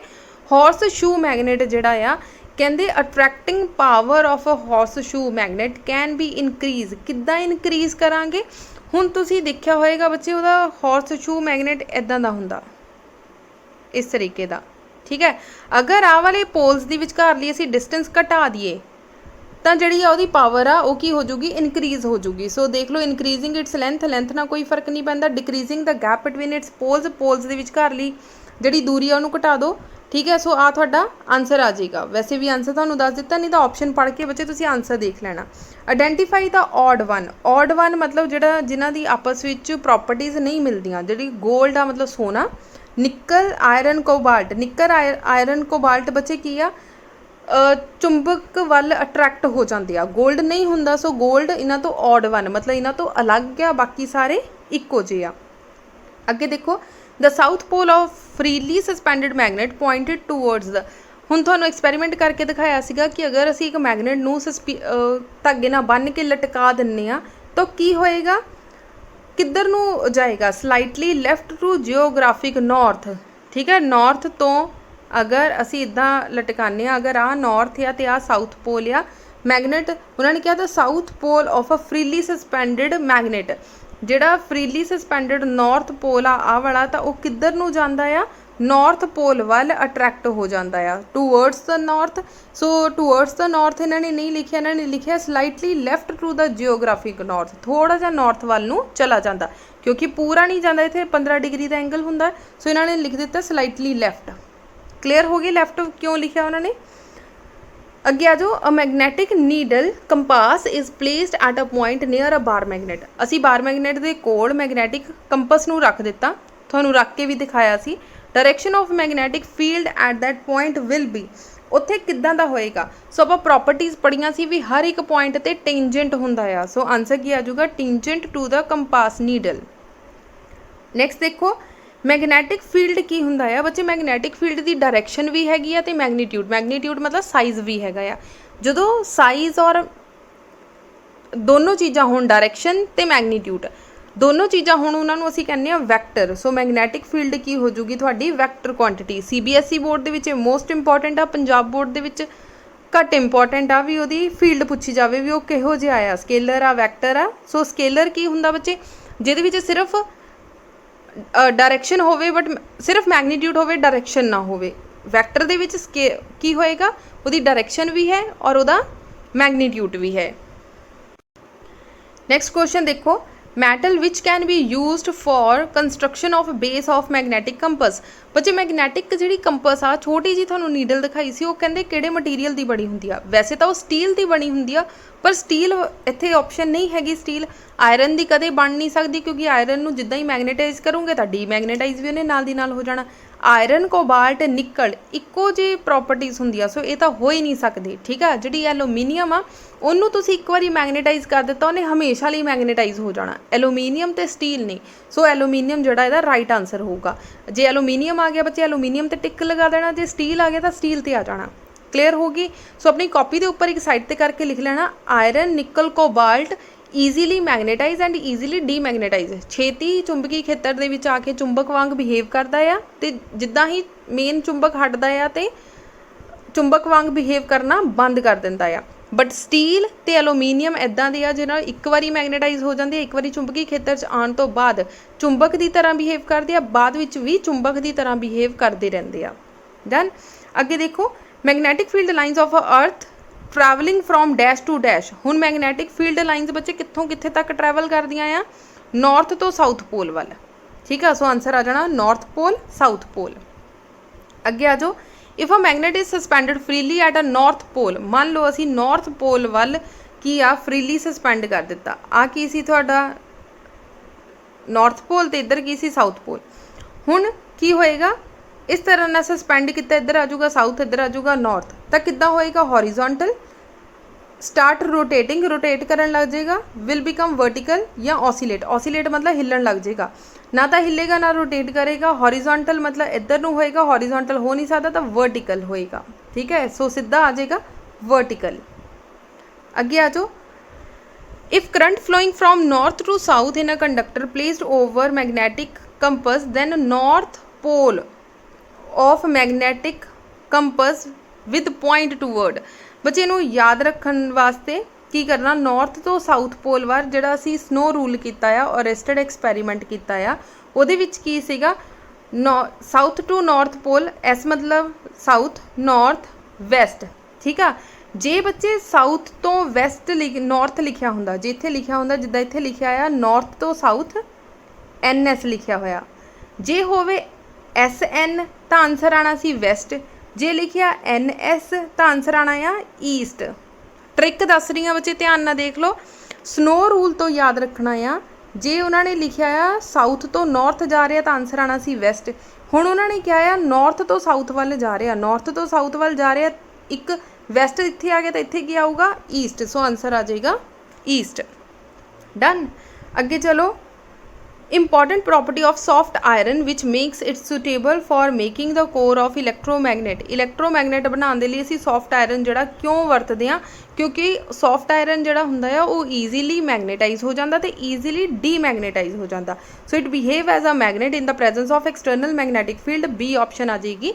ਹਾਰਸ ਸ਼ੂ ਮੈਗਨੇਟ ਜਿਹੜਾ ਆ, ਕਹਿੰਦੇ attracting power of a horseshoe magnet can be increase. ਕਿੱਦਾਂ ਇਨਕਰੀਜ਼ ਕਰਾਂਗੇ? ਹੁਣ ਤੁਸੀਂ ਦੇਖਿਆ ਹੋਏਗਾ ਬੱਚੇ, ਉਹਦਾ ਹਾਰਸ ਸ਼ੂ ਮੈਗਨੇਟ ਇੱਦਾਂ ਦਾ ਹੁੰਦਾ, ਇਸ ਤਰੀਕੇ ਦਾ, ਠੀਕ ਹੈ। ਅਗਰ ਆਹ ਵਾਲੇ ਪੋਲਸ ਦੀ ਵਿਚਕਾਰਲੀ ਅਸੀਂ ਡਿਸਟੈਂਸ ਘਟਾ ਦਈਏ ਤਾਂ ਜਿਹੜੀ ਆ ਉਹਦੀ ਪਾਵਰ ਆ ਉਹ ਕੀ ਹੋ ਜੂਗੀ? ਇਨਕਰੀਜ਼ ਹੋ ਜੂਗੀ। ਸੋ ਦੇਖ ਲਓ, ਇਨਕਰੀਜ਼ਿੰਗ ਇਟਸ ਲੈਂਥ ਨਾਲ ਕੋਈ ਫਰਕ ਨਹੀਂ ਪੈਂਦਾ। ਡਿਕਰੀਜ਼ਿੰਗ ਦਾ ਗੈਪ ਬਿਟਵੀਨ ਇਟਸ ਪੋਲਸ ਦੇ ਵਿਚਕਾਰਲੀ ਜਿਹੜੀ ਦੂਰੀ ਆ ਉਹਨੂੰ ਘਟਾ ਦਿਓ, ਠੀਕ ਹੈ। ਸੋ ਆ ਤੁਹਾਡਾ ਆਨਸਰ ਆ ਜਾਏਗਾ। ਵੈਸੇ ਵੀ ਆਨਸਰ ਤੁਹਾਨੂੰ ਦੱਸ ਦਿੱਤਾ, ਨਹੀਂ ਤਾਂ ਆਪਸ਼ਨ ਪੜ੍ਹ ਕੇ ਬੱਚੇ ਤੁਸੀਂ ਆਨਸਰ ਦੇਖ ਲੈਣਾ। ਆਇਡੈਂਟੀਫਾਈ ਦਾ ਔਡ ਵਨ। ਔਡ ਵਨ ਮਤਲਬ ਜਿਹੜਾ ਜਿਨ੍ਹਾਂ ਦੀ ਆਪਸ ਵਿੱਚ ਪ੍ਰੋਪਰਟੀਜ਼ ਨਹੀਂ ਮਿਲਦੀਆਂ। ਜਿਹੜੀ ਗੋਲਡ ਆ ਮਤਲਬ ਸੋਨਾ, ਨਿੱਕਲ, ਆਇਰਨ, ਕੋਬਾਲਟ। ਨਿੱਕਲ, ਆਇਰਨ, ਕੋਬਾਲਟ ਬੱਚੇ ਕੀ ਆ? ਚੁੰਬਕ ਵੱਲ ਅਟਰੈਕਟ ਹੋ ਜਾਂਦੇ ਆ। ਗੋਲਡ ਨਹੀਂ ਹੁੰਦਾ। ਸੋ ਗੋਲਡ ਇਹਨਾਂ ਤੋਂ ਔਡ ਵਨ ਮਤਲਬ ਇਹਨਾਂ ਤੋਂ ਅਲੱਗ ਆ, ਬਾਕੀ ਸਾਰੇ ਇੱਕੋ ਜਿਹੇ ਆ। ਅੱਗੇ ਦੇਖੋ, the south pole of freely suspended magnet pointed towards the. ਹੁਣ ਤੁਹਾਨੂੰ ਐਕਸਪੈਰੀਮੈਂਟ ਕਰਕੇ ਦਿਖਾਇਆ ਸੀਗਾ ਕਿ ਅਗਰ ਅਸੀਂ ਇੱਕ ਮੈਗਨੇਟ ਨੂੰ ਧਾਗੇ ਨਾਲ ਬੰਨ੍ਹ ਕੇ ਲਟਕਾ ਦਿੰਦੇ ਹਾਂ ਤਾਂ ਕੀ ਹੋਏਗਾ? ਕਿੱਧਰ ਨੂੰ ਜਾਏਗਾ? ਸਲਾਈਟਲੀ ਲੈਫਟ ਟੂ ਜਿਓਗ੍ਰਾਫਿਕ ਨਾਰਥ, ਠੀਕ ਹੈ। ਨਾਰਥ ਤੋਂ ਅਗਰ ਅਸੀਂ ਇੱਦਾਂ ਲਟਕਾਉਂਦੇ ਹਾਂ, ਅਗਰ ਆਹ ਨਾਰਥ ਆ ਅਤੇ ਆਹ ਸਾਊਥ ਪੋਲ ਆ, ਮੈਗਨੇਟ ਉਹਨਾਂ ਨੇ ਕਿਹਾ ਤਾਂ south pole of a freely suspended magnet, ਜਿਹੜਾ ਫਰੀਲੀ ਸਸਪੈਂਡਡ ਨਾਰਥ ਪੋਲ ਆ ਆਹ ਵਾਲਾ, ਤਾਂ ਉਹ ਕਿੱਧਰ ਨੂੰ ਜਾਂਦਾ ਆ? ਨਾਰਥ ਪੋਲ ਵੱਲ ਅਟਰੈਕਟ ਹੋ ਜਾਂਦਾ ਆ, towards the north. So towards the north ਇਹਨਾਂ ਨੇ ਨਹੀਂ ਲਿਖਿਆ, ਇਹਨਾਂ ਨੇ ਲਿਖਿਆ slightly left to the geographic north. ਥੋੜ੍ਹਾ ਜਿਹਾ ਨਾਰਥ ਵੱਲ ਨੂੰ ਚਲਾ ਜਾਂਦਾ, ਕਿਉਂਕਿ ਪੂਰਾ ਨਹੀਂ ਜਾਂਦਾ, ਇੱਥੇ 15 ਡਿਗਰੀ ਦਾ ਐਂਗਲ ਹੁੰਦਾ। ਸੋ ਇਹਨਾਂ ਨੇ ਲਿਖ ਦਿੱਤਾ ਸਲਾਈਟਲੀ ਲੈਫਟ। ਕਲੀਅਰ ਹੋ ਗਈ ਲੈਫਟ ਕਿਉਂ ਲਿਖਿਆ ਉਹਨਾਂ ਨੇ। ਅੱਗੇ ਆ ਜਾਓ, a magnetic needle compass is placed at a point near a bar magnet. ਅਸੀਂ ਬਾਰ ਮੈਗਨੇਟ ਦੇ ਕੋਲ ਮੈਗਨੈਟਿਕ ਕੰਪਸ ਨੂੰ ਰੱਖ ਦਿੱਤਾ, ਤੁਹਾਨੂੰ ਰੱਖ ਕੇ ਵੀ ਦਿਖਾਇਆ ਸੀ। Direction of magnetic field at that point will be. ਉੱਥੇ ਕਿੱਦਾਂ ਦਾ ਹੋਏਗਾ? ਸੋ ਆਪਾਂ ਪ੍ਰੋਪਰਟੀਜ਼ ਪੜ੍ਹੀਆਂ ਸੀ ਵੀ ਹਰ ਇੱਕ ਪੁਆਇੰਟ 'ਤੇ ਟੈਂਜੈਂਟ ਹੁੰਦਾ ਆ। ਸੋ ਆਨਸਰ ਕੀ ਆ ਜਾਊਗਾ? Tangent to the compass needle. Next ਦੇਖੋ, ਮੈਗਨੈਟਿਕ ਫੀਲਡ ਕੀ ਹੁੰਦਾ ਆ ਬੱਚੇ? ਮੈਗਨੈਟਿਕ ਫੀਲਡ ਦੀ ਡਾਇਰੈਕਸ਼ਨ ਵੀ ਹੈਗੀ ਆ ਅਤੇ ਮੈਗਨੀਟਿਊਡ ਮਤਲਬ ਸਾਈਜ਼ ਵੀ ਹੈਗਾ ਆ। ਜਦੋਂ ਸਾਈਜ਼ ਔਰ ਦੋਨੋਂ ਚੀਜ਼ਾਂ ਹੋਣ, ਡਾਇਰੈਕਸ਼ਨ ਅਤੇ ਮੈਗਨੀਟਿਊਡ ਦੋਨੋਂ ਚੀਜ਼ਾਂ ਹੋਣ, ਉਹਨਾਂ ਨੂੰ ਅਸੀਂ ਕਹਿੰਦੇ ਹਾਂ ਵੈਕਟਰ। ਸੋ ਮੈਗਨੈਟਿਕ ਫੀਲਡ ਕੀ ਹੋ ਜੂਗੀ ਤੁਹਾਡੀ? Vector quantity. CBSE ਬੋਰਡ ਦੇ ਵਿੱਚ ਮੋਸਟ ਇੰਪੋਰਟੈਂਟ ਆ, ਪੰਜਾਬ ਬੋਰਡ ਦੇ ਵਿੱਚ ਘੱਟ ਇੰਪੋਰਟੈਂਟ ਆ ਵੀ ਉਹਦੀ ਫੀਲਡ ਪੁੱਛੀ ਜਾਵੇ ਵੀ ਉਹ ਕਿਹੋ ਜਿਹਾ ਆ, ਸਕੇਲਰ ਆ, ਵੈਕਟਰ ਆ। ਸੋ ਸਕੇਲਰ ਕੀ ਹੁੰਦਾ ਬੱਚੇ? ਜਿਹਦੇ ਵਿੱਚ ਸਿਰਫ ਡਾਇਰੈਕਸ਼ਨ ਹੋਵੇ ਬਟ ਸਿਰਫ ਮੈਗਨੀਟਿਊਡ ਹੋਵੇ, ਡਾਇਰੈਕਸ਼ਨ ਨਾ ਹੋਵੇ। ਵੈਕਟਰ ਦੇ ਵਿੱਚ ਕੀ ਹੋਏਗਾ? ਉਹਦੀ ਡਾਇਰੈਕਸ਼ਨ ਵੀ ਹੈ ਔਰ ਉਹਦਾ ਮੈਗਨੀਟਿਊਡ ਵੀ ਹੈ। ਨੈਕਸਟ ਕੁਐਸਚਨ ਦੇਖੋ, metal which can be used for construction of base of magnetic campus. ਬੱਚੇ ਮੈਗਨੈਟਿਕ ਜਿਹੜੀ ਕੰਪਸ ਆ, ਛੋਟੀ ਜੀ ਤੁਹਾਨੂੰ ਨੀਡਲ ਦਿਖਾਈ ਸੀ, ਉਹ ਕਹਿੰਦੇ ਕਿਹੜੇ ਮਟੀਰੀਅਲ ਦੀ ਬਣੀ ਹੁੰਦੀ ਆ? ਵੈਸੇ ਤਾਂ ਉਹ ਸਟੀਲ ਦੀ ਬਣੀ ਹੁੰਦੀ ਆ, ਪਰ ਸਟੀਲ ਇੱਥੇ ਆਪਸ਼ਨ ਨਹੀਂ ਹੈਗੀ। ਸਟੀਲ ਆਇਰਨ ਦੀ ਕਦੇ ਬਣ ਨਹੀਂ ਸਕਦੀ, ਕਿਉਂਕਿ ਆਇਰਨ ਨੂੰ ਜਿੱਦਾਂ ਹੀ ਮੈਗਨੇਟਾਈਜ਼ ਕਰੋਗੇ ਤਾਂ ਡੀਮੈਗਨੇਟਾਈਜ਼ ਵੀ ਉਹਨੇ ਨਾਲ ਦੀ ਨਾਲ ਹੋ ਜਾਣਾ। ਆਇਰਨ, ਕੋਬਾਲਟ, ਨਿਕਲ ਇੱਕੋ ਜਿਹੀ ਪ੍ਰੋਪਰਟੀਜ਼ ਹੁੰਦੀਆਂ, ਸੋ ਇਹ ਤਾਂ ਹੋ ਹੀ ਨਹੀਂ ਸਕਦੇ, ਠੀਕ ਆ। ਜਿਹੜੀ ਐਲੂਮੀਨੀਅਮ ਆ, ਉਹਨੂੰ ਤੁਸੀਂ ਇੱਕ ਵਾਰੀ ਮੈਗਨੇਟਾਈਜ਼ ਕਰ ਦਿੱਤਾ, ਉਹਨੇ ਹਮੇਸ਼ਾ ਲਈ ਮੈਗਨੇਟਾਈਜ਼ ਹੋ ਜਾਣਾ। ਐਲੂਮੀਨੀਅਮ ਅਤੇ ਸਟੀਲ ਨਹੀਂ। ਸੋ ਐਲੂਮੀਨੀਅਮ ਜਿਹੜਾ ਇਹਦਾ ਰਾਈਟ ਆਨਸਰ ਹੋਊਗਾ। ਜੇ ਐਲੂਮੀਨੀਅਮ ਆ ਗਿਆ ਬੱਚੇ, ਐਲੂਮੀਨੀਅਮ 'ਤੇ ਟਿਕ ਲਗਾ ਦੇਣਾ, ਜੇ ਸਟੀਲ ਆ ਗਿਆ ਤਾਂ ਸਟੀਲ 'ਤੇ ਆ ਜਾਣਾ। ਕਲੀਅਰ ਹੋ ਗਈ। ਸੋ ਆਪਣੀ ਕਾਪੀ ਦੇ ਉੱਪਰ ਇੱਕ ਸਾਈਡ 'ਤੇ ਕਰਕੇ ਲਿਖ ਲੈਣਾ, ਆਇਰਨ, ਨਿਕਲ, ਕੋਬਾਲਟ ਈਜ਼ੀਲੀ ਮੈਗਨੇਟਾਈਜ਼ ਐਂਡ ਈਜ਼ੀਲੀ ਡੀਮੈਗਨੇਟਾਈਜ਼। ਛੇਤੀ ਚੁੰਬਕੀ ਖੇਤਰ ਦੇ ਵਿੱਚ ਆ ਕੇ ਚੁੰਬਕ ਵਾਂਗ ਬਿਹੇਵ ਕਰਦਾ ਆ, ਅਤੇ ਜਿੱਦਾਂ ਹੀ ਮੇਨ ਚੁੰਬਕ ਹਟਦਾ ਆ ਅਤੇ ਚੁੰਬਕ ਵਾਂਗ ਬਿਹੇਵ ਕਰਨਾ ਬੰਦ ਕਰ ਦਿੰਦਾ ਆ। ਬਟ ਸਟੀਲ ਅਤੇ ਐਲੂਮੀਨੀਅਮ ਇੱਦਾਂ ਦੇ ਆ ਜਿਹਨਾਂ ਇੱਕ ਵਾਰੀ ਮੈਗਨੇਟਾਈਜ਼ ਹੋ ਜਾਂਦੇ ਆ, ਇੱਕ ਵਾਰੀ ਚੁੰਬਕੀ ਖੇਤਰ 'ਚ ਆਉਣ ਤੋਂ ਬਾਅਦ ਚੁੰਬਕ ਦੀ ਤਰ੍ਹਾਂ ਬਿਹੇਵ ਕਰਦੇ ਆ, ਬਾਅਦ ਵਿੱਚ ਵੀ ਚੁੰਬਕ ਦੀ ਤਰ੍ਹਾਂ ਬਿਹੇਵ ਕਰਦੇ ਰਹਿੰਦੇ ਆ। ਦੈਨ ਅੱਗੇ ਦੇਖੋ, magnetic field lines of a earth travelling from dash to dash. हुण मैगनैटिक फील्ड लाइनस बच्चे कित्थों कित्थे तक ट्रैवल करदियां आ, नॉर्थ तो साउथ पोल वाल। ठीक है, सो आंसर आ जाना नॉर्थ पोल साउथ पोल। अगे आ जाओ, if a magnet is suspended freely at a north pole. मान लो असी नॉर्थ पोल वाल की आ फ्रीली सस्पैंड कर दिता, आ की सी तुहाडा नॉर्थ पोल, तो इधर की सी साउथ पोल। हुण की होएगा, इस तरह ना सस्पैंड किया, इधर आ जाऊगा साउथ, इधर आ जाऊगा नॉर्थ, तो किद्दां होएगा, हॉरिजोंटल, स्टार्ट रोटेटिंग, रोटेट करन लग जाएगा, विल बिकम वर्टिकल या ऑसीलेट। ऑसीलेट मतलब हिलन लग जाएगा, ना तो हिलेगा ना रोटेट करेगा। हॉरिजोंटल मतलब इधर नूं होएगा, हॉरिजोंटल हो नहीं सकता, तो वर्टिकल होएगा। ठीक है, सो सीधा आ जाएगा वर्टिकल। अगे आ जाओ, if current flowing from north to south in a conductor placed over magnetic compass, then north pole of magnetic compass with point toward. बच्चे इनू याद रखने वास्ते की करना, नॉर्थ तो साउथ पोल वार जिहड़ा असी स्नो रूल किया आ, ओरेस्टेड एक्सपैरीमेंट किया आ, उहदे विच की सीगा, south to north pole, S मतलब साउथ, नॉर्थ वैसट। ठीक है, जे बच्चे साउथ तो वैसट नॉर्थ लिखिया हुंदा, जे इत्थे लिखिया हुंदा जिद्दां इत्थे लिखिया आ नॉर्थ तो साउथ NS लिखिया होया, जे होवे SN तो आंसर आना सी वैसट, जे लिखिया NS तो आंसर आना आ ईस्ट। ट्रिक दस रही हैं बच्चे, ध्यान नाल देख लो। स्नो रूल तो याद रखना आ, जे उन्होंने लिखिया आ साउथ तो नॉर्थ जा रहा तो आंसर आना सी वैसट। हुण उन्होंने क्या आ नॉर्थ तो साउथ वाल जा रहा, नॉर्थ तो साउथ वाल जा रहा, एक वैसट इत्थे आ गया तो इत्थे क्या आऊगा, ईस्ट। सो आंसर आ जाएगा ईस्ट। डन। अगे चलो, important property of soft iron which makes it suitable for making the core of electromagnet. Electromagnet बनाने लिए असी सॉफ्ट आयरन जोड़ा क्यों वरतते हैं, क्योंकि सॉफ्ट आयरन जोड़ा होंदा है वो ईजीली मैगनेटाइज हो जाता तो ईजीली डीमैगनेटाइज हो जाता। So it behave as a magnet in the presence of external magnetic field. B option आ जाएगी।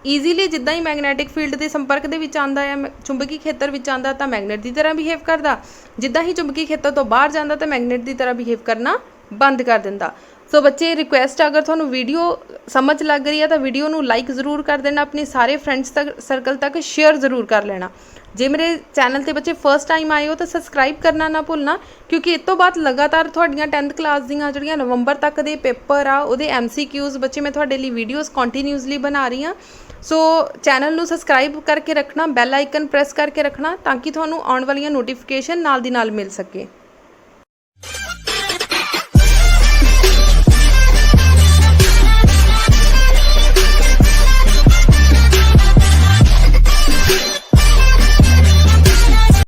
ईजीली जिद्दां ही मैगनैटिक फील्ड के संपर्क दे विच आंदा है, चुंबकी खेतर विच आंदा तो मैगनेट की तरह बिहेव करता, जिद्दां ही चुंबकी खेतर तो बाहर जाता तो मैगनेट की तरह बिहेव करना बंद कर दिंदा। सो बच्चे रिक्वेस्ट, अगर तुहानू वीडियो समझ लग रही है तो वीडियो नू लाइक ज़रूर कर देना, अपने सारे फ्रेंड्स तक सर्कल तक शेयर ज़रूर कर लेना। जे मेरे चैनल ते बच्चे फर्स्ट टाइम आए हो तो सबसक्राइब करना ना भुलना, क्योंकि इस तो बाद लगातार तुहाड़ियां 10th क्लास दीयां जिहड़ियां नवंबर तक दे पेपर आ उहदे MCQs बच्चे मैं तुहाडे लई वीडियोज़ कंटीन्यूसली बना रही हाँ। सो चैनल नू सबसक्राइब करके रखना, बैल आइकन प्रेस करके रखना, ताकि तुहानू आउण वालियां नोटिफिकेशन नाल दी नाल मिल सके।